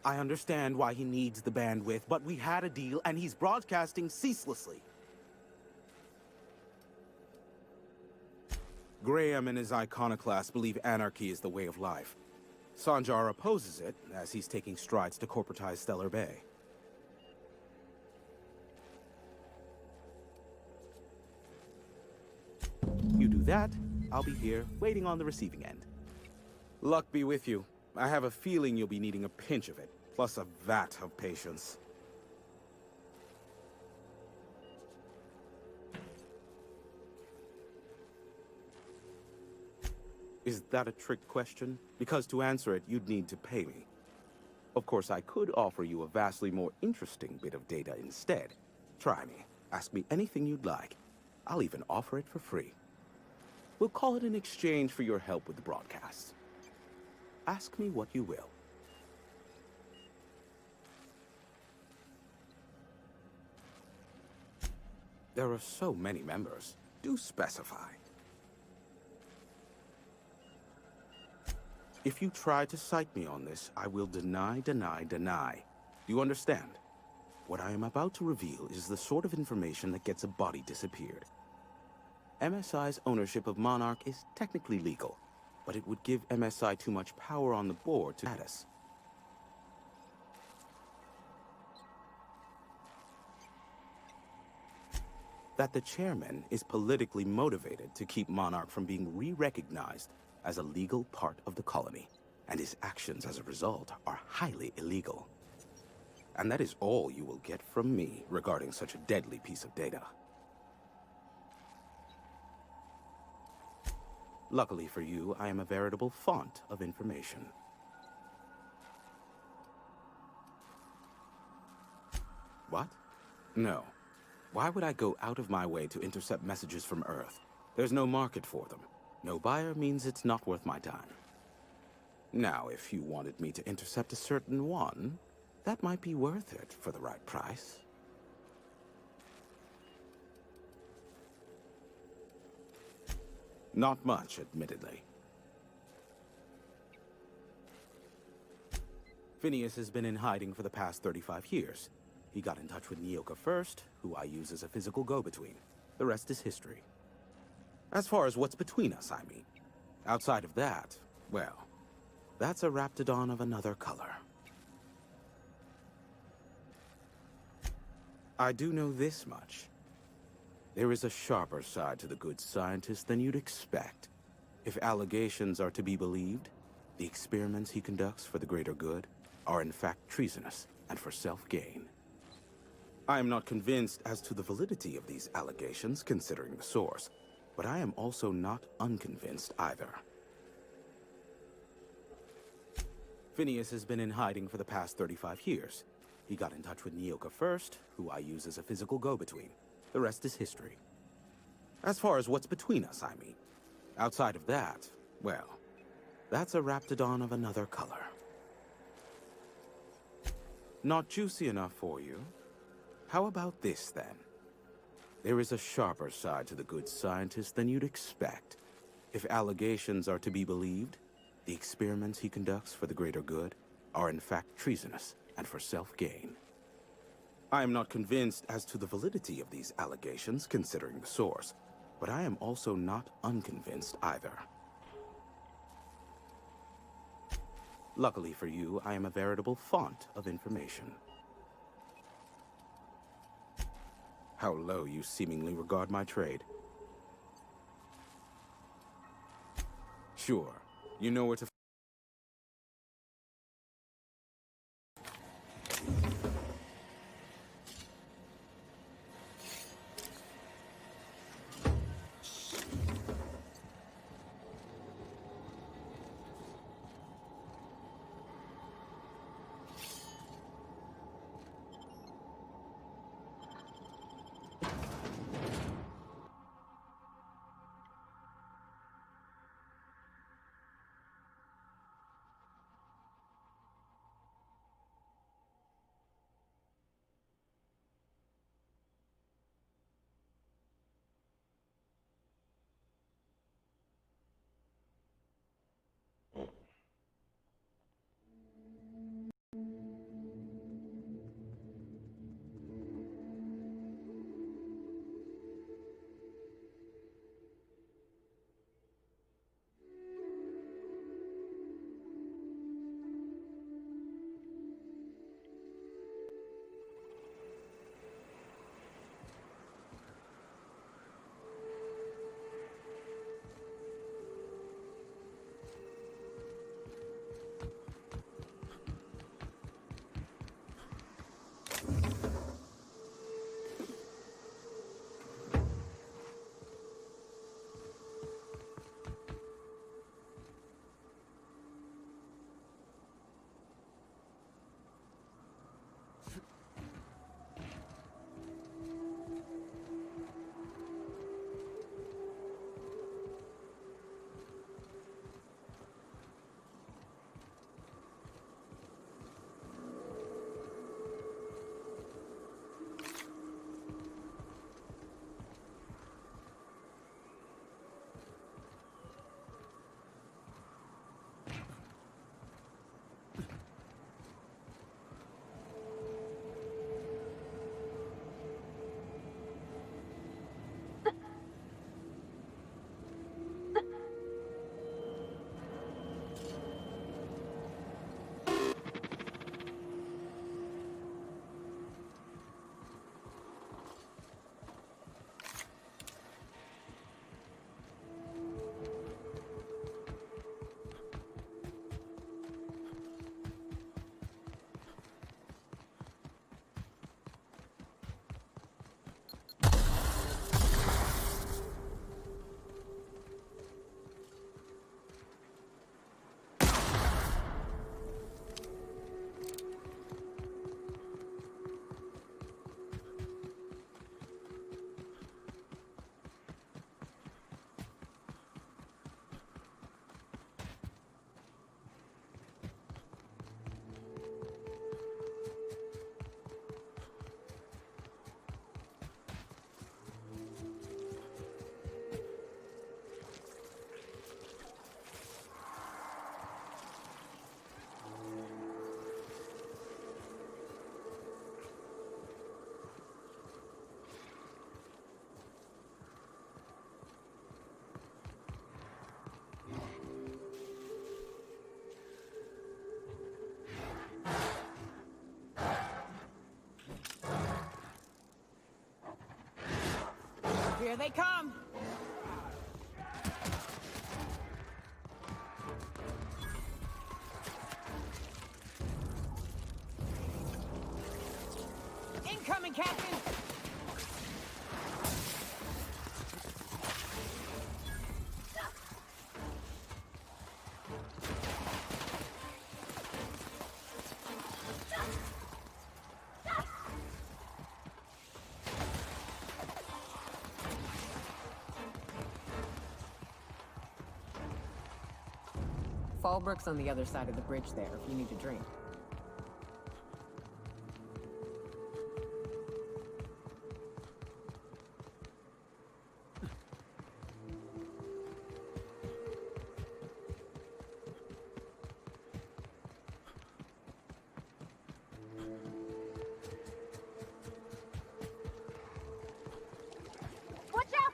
I understand why he needs the bandwidth, but we had a deal and he's broadcasting ceaselessly. Graham and his iconoclasts believe anarchy is the way of life. Sanjar opposes it, as he's taking strides to corporatize Stellar Bay. You do that, I'll be here, waiting on the receiving end. Luck be with you. I have a feeling you'll be needing a pinch of it, plus a vat of patience. Is that a trick question? Because to answer it, you'd need to pay me. Of course, I could offer you a vastly more interesting bit of data instead. Try me. Ask me anything you'd like. I'll even offer it for free. We'll call it an exchange for your help with the broadcast. Ask me what you will. There are so many members. Do specify. If you try to cite me on this, I will deny. Do you understand? What I am about to reveal is the sort of information that gets a body disappeared. MSI's ownership of Monarch is technically legal, but it would give MSI too much power on the board to status. That the chairman is politically motivated to keep Monarch from being re-recognized as a legal part of the colony, and his actions as a result are highly illegal. And that is all you will get from me regarding such a deadly piece of data. Luckily for you, I am a veritable font of information. What? No. Why would I go out of my way to intercept messages from Earth? There's no market for them. No buyer means it's not worth my time. Now, if you wanted me to intercept a certain one, that might be worth it for the right price. Not much, admittedly. Phineas has been in hiding for the past 35 years. He got in touch with Nyoka first, who I use as a physical go-between. The rest is history. As far as what's between us, I mean. Outside of that, well, that's a raptidon of another color. I do know this much. There is a sharper side to the good scientist than you'd expect. If allegations are to be believed, the experiments he conducts for the greater good are in fact treasonous and for self-gain. I am not convinced as to the validity of these allegations, considering the source, but I am also not unconvinced either. Phineas has been in hiding for the past 35 years. He got in touch with Nyoka first, who I use as a physical go-between. The rest is history. As far as what's between us, I mean. Outside of that, well, that's a raptidon of another color. Not juicy enough for you? How about this, then? There is a sharper side to the good scientist than you'd expect. If allegations are to be believed, the experiments he conducts for the greater good are in fact treasonous and for self-gain. I am not convinced as to the validity of these allegations, considering the source, but I am also not unconvinced either. Luckily for you, I am a veritable font of information. How low you seemingly regard my trade. Sure, you know where to... Here they come! Incoming, Captain! Fallbrook's on the other side of the bridge there, if you need a drink. Watch out!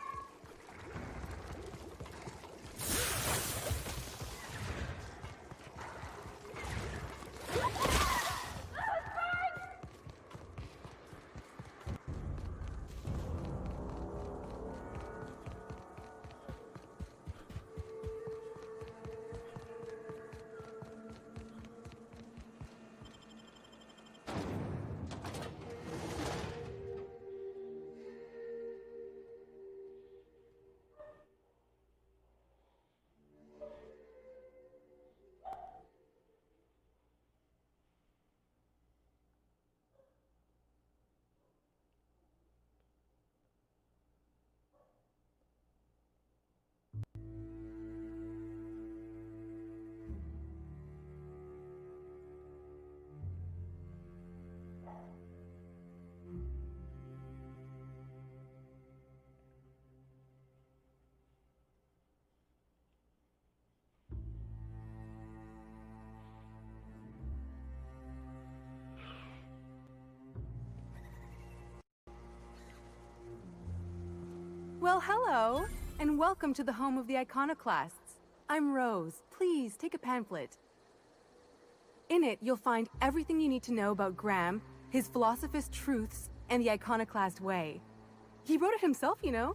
Well, hello, and welcome to the home of the iconoclasts. I'm Rose. Please, take a pamphlet. In it, you'll find everything you need to know about Graham, his philosophist truths, and the iconoclast way. He wrote it himself, you know.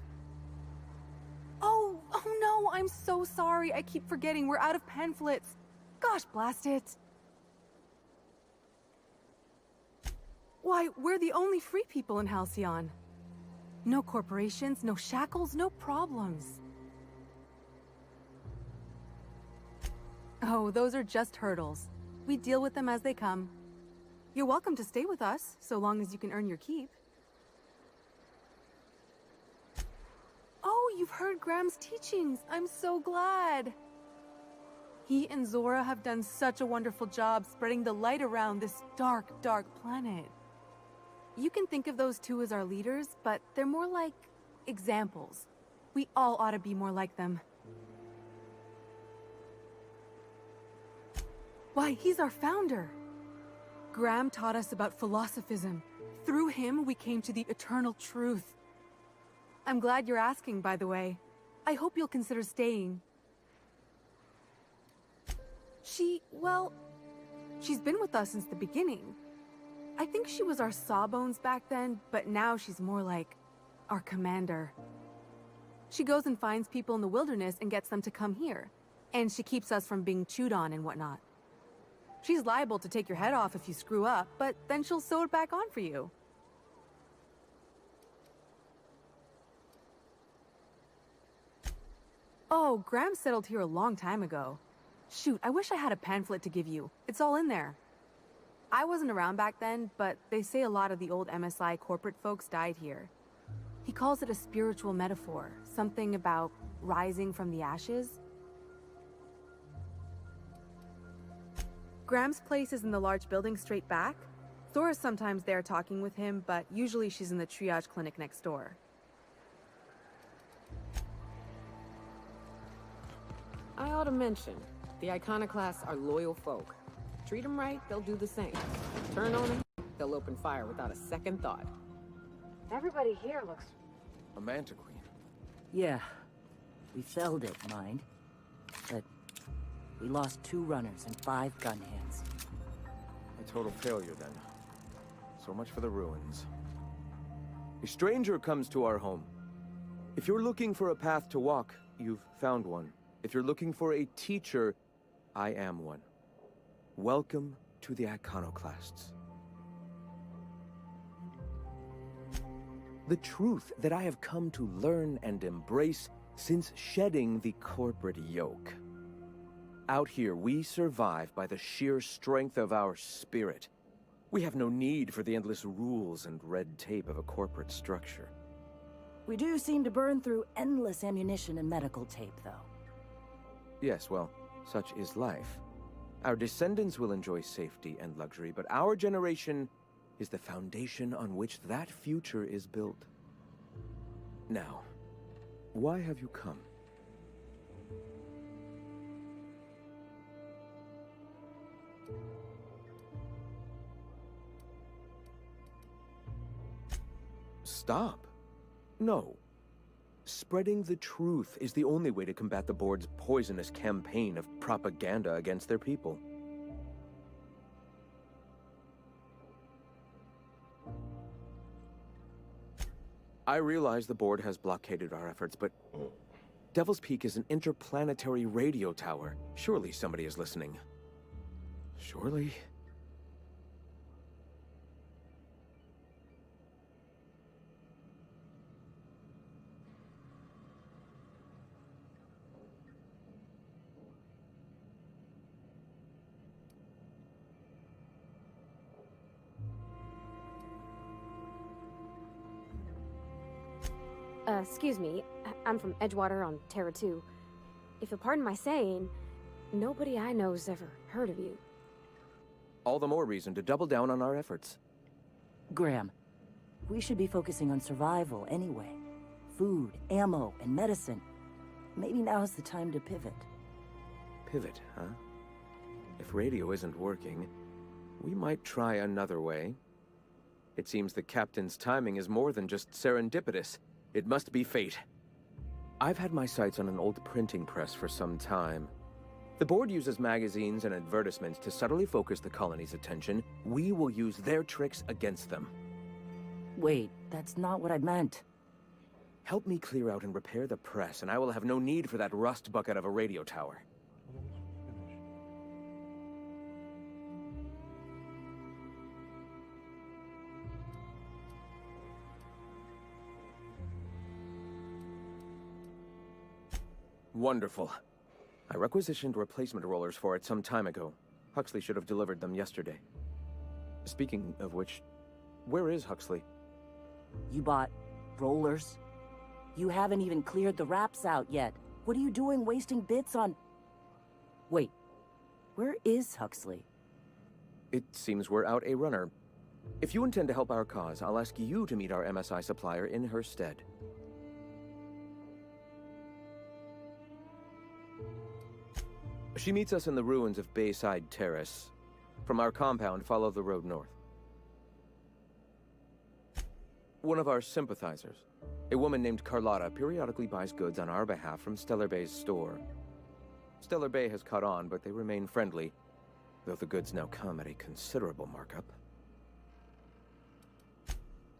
Oh no, I'm so sorry. I keep forgetting we're out of pamphlets. Gosh, blast it. Why, we're the only free people in Halcyon. No corporations, no shackles, no problems. Oh, those are just hurdles. We deal with them as they come. You're welcome to stay with us, so long as you can earn your keep. Oh, you've heard Graham's teachings. I'm so glad. He and Zora have done such a wonderful job spreading the light around this dark, dark planet. You can think of those two as our leaders, but they're more like examples. We all ought to be more like them. Why, he's our founder. Graham taught us about philosophism. Through him, we came to the eternal truth. I'm glad you're asking, by the way. I hope you'll consider staying. Well, she's been with us since the beginning. I think she was our sawbones back then, but now she's more like our commander. She goes and finds people in the wilderness and gets them to come here. And she keeps us from being chewed on and whatnot. She's liable to take your head off if you screw up, but then she'll sew it back on for you. Oh, Graham settled here a long time ago. Shoot, I wish I had a pamphlet to give you. It's all in there. I wasn't around back then, but they say a lot of the old MSI corporate folks died here. He calls it a spiritual metaphor, something about rising from the ashes. Graham's place is in the large building straight back. Zora's sometimes there talking with him, but usually she's in the triage clinic next door. I ought to mention, the iconoclasts are loyal folk. Treat them right, they'll do the same. Turn on them, they'll open fire without a second thought. Everybody here looks... A Manta Queen. Yeah, we felled it, mind. But we lost 2 runners and 5 gun hands. A total failure, then. So much for the ruins. A stranger comes to our home. If you're looking for a path to walk, you've found one. If you're looking for a teacher, I am one. Welcome to the Iconoclasts. The truth that I have come to learn and embrace since shedding the corporate yoke. Out here, we survive by the sheer strength of our spirit. We have no need for the endless rules and red tape of a corporate structure. We do seem to burn through endless ammunition and medical tape, though. Yes, well, such is life. Our descendants will enjoy safety and luxury, but our generation is the foundation on which that future is built. Now, why have you come? Stop. No. Spreading the truth is the only way to combat the board's poisonous campaign of propaganda against their people. I realize the board has blockaded our efforts, but Devil's Peak is an interplanetary radio tower. Surely somebody is listening. Surely? Excuse me, I'm from Edgewater on Terra 2. If you'll pardon my saying, nobody I know's ever heard of you. All the more reason to double down on our efforts. Graham, we should be focusing on survival anyway. Food, ammo, and medicine. Maybe now's the time to pivot. Pivot, huh? If radio isn't working, we might try another way. It seems the captain's timing is more than just serendipitous. It must be fate. I've had my sights on an old printing press for some time. The board uses magazines and advertisements to subtly focus the colony's attention. We will use their tricks against them. Wait, that's not what I meant. Help me clear out and repair the press, and I will have no need for that rust bucket of a radio tower. Wonderful. I requisitioned replacement rollers for it some time ago. Huxley should have delivered them yesterday. Speaking of which, where is Huxley? You bought rollers? You haven't even cleared the wraps out yet. What are you doing wasting bits on... Wait, where is Huxley? It seems we're out a runner. If you intend to help our cause, I'll ask you to meet our MSI supplier in her stead. She meets us in the ruins of Bayside Terrace. From our compound, follow the road north. One of our sympathizers, a woman named Carlotta, periodically buys goods on our behalf from Stellar Bay's store. Stellar Bay has caught on, but they remain friendly, though the goods now come at a considerable markup.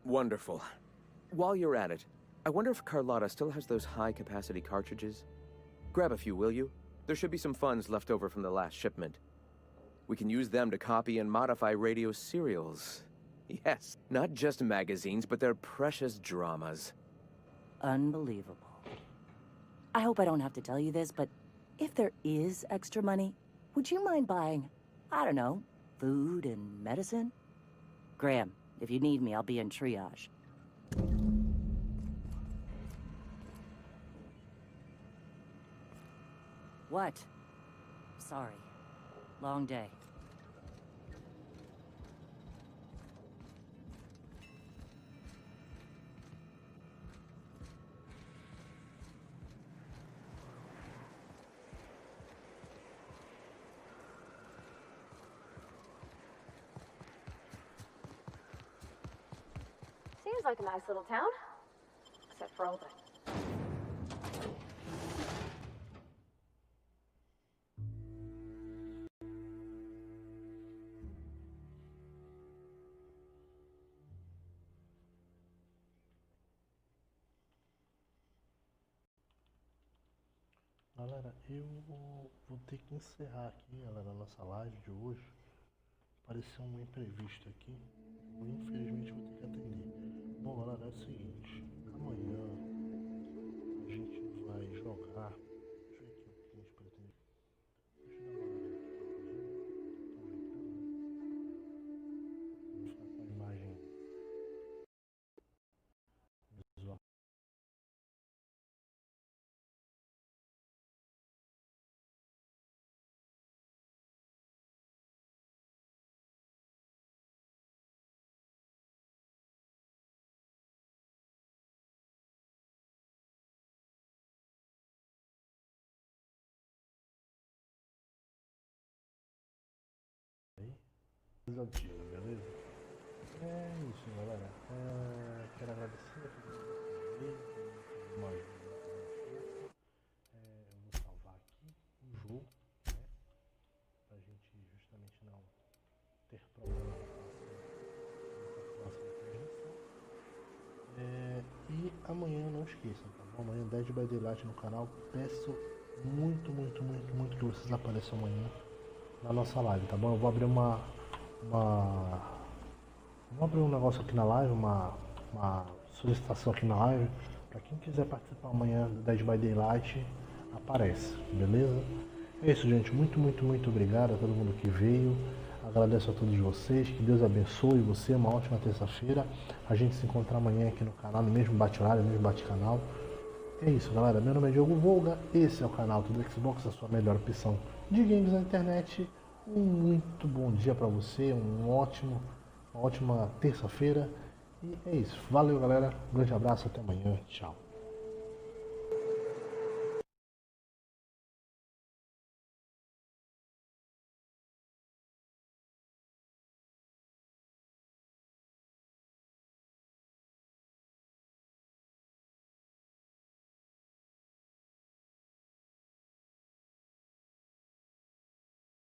Wonderful. While you're at it, I wonder if Carlotta still has those high-capacity cartridges? Grab a few, will you? There should be some funds left over from the last shipment. We can use them to copy and modify radio serials. Yes, not just magazines, but their precious dramas. Unbelievable. I hope I don't have to tell you this, but if there is extra money, would you mind buying, I don't know, food and medicine? Graham, if you need me, I'll be in triage. What? Sorry. Long day. Seems like a nice little town. Except for all the... Galera, eu vou ter que encerrar aqui, galera, a nossa live de hoje. Apareceu um imprevisto aqui, eu infelizmente vou ter que atender. Bom, galera, é o seguinte, amanhã a gente vai jogar. Deixa eu ver aqui o que a gente pretende. Deixa eu dar uma olhada aqui. Vou ficar com a imagem visual. Antiga, beleza? É isso, galera. Quero agradecer a todo mundo que veio, mais eu vou salvar aqui o jogo, né? Pra gente justamente não ter problema na próxima transmissão. E amanhã não esqueçam, tá bom? Amanhã 10 by Daylight no canal. Peço muito que vocês apareçam amanhã na nossa live, tá bom? Eu vou abrir vou abrir um negócio aqui na live, uma solicitação aqui na live. Pra quem quiser participar amanhã do 10 by Daylight, aparece, beleza? É isso, gente. Muito obrigado a todo mundo que veio. Agradeço a todos vocês. Que Deus abençoe você. Uma ótima terça-feira. A gente se encontra amanhã aqui no canal, no mesmo bate-horário, no mesmo bate-canal. É isso, galera. Meu nome é Diogo Volga. Esse é o canal Tudo Xbox, a sua melhor opção de games na internet. Um muito bom dia pra você. Uma ótima terça-feira. E é isso. Valeu, galera. Um grande abraço. Até amanhã. Tchau.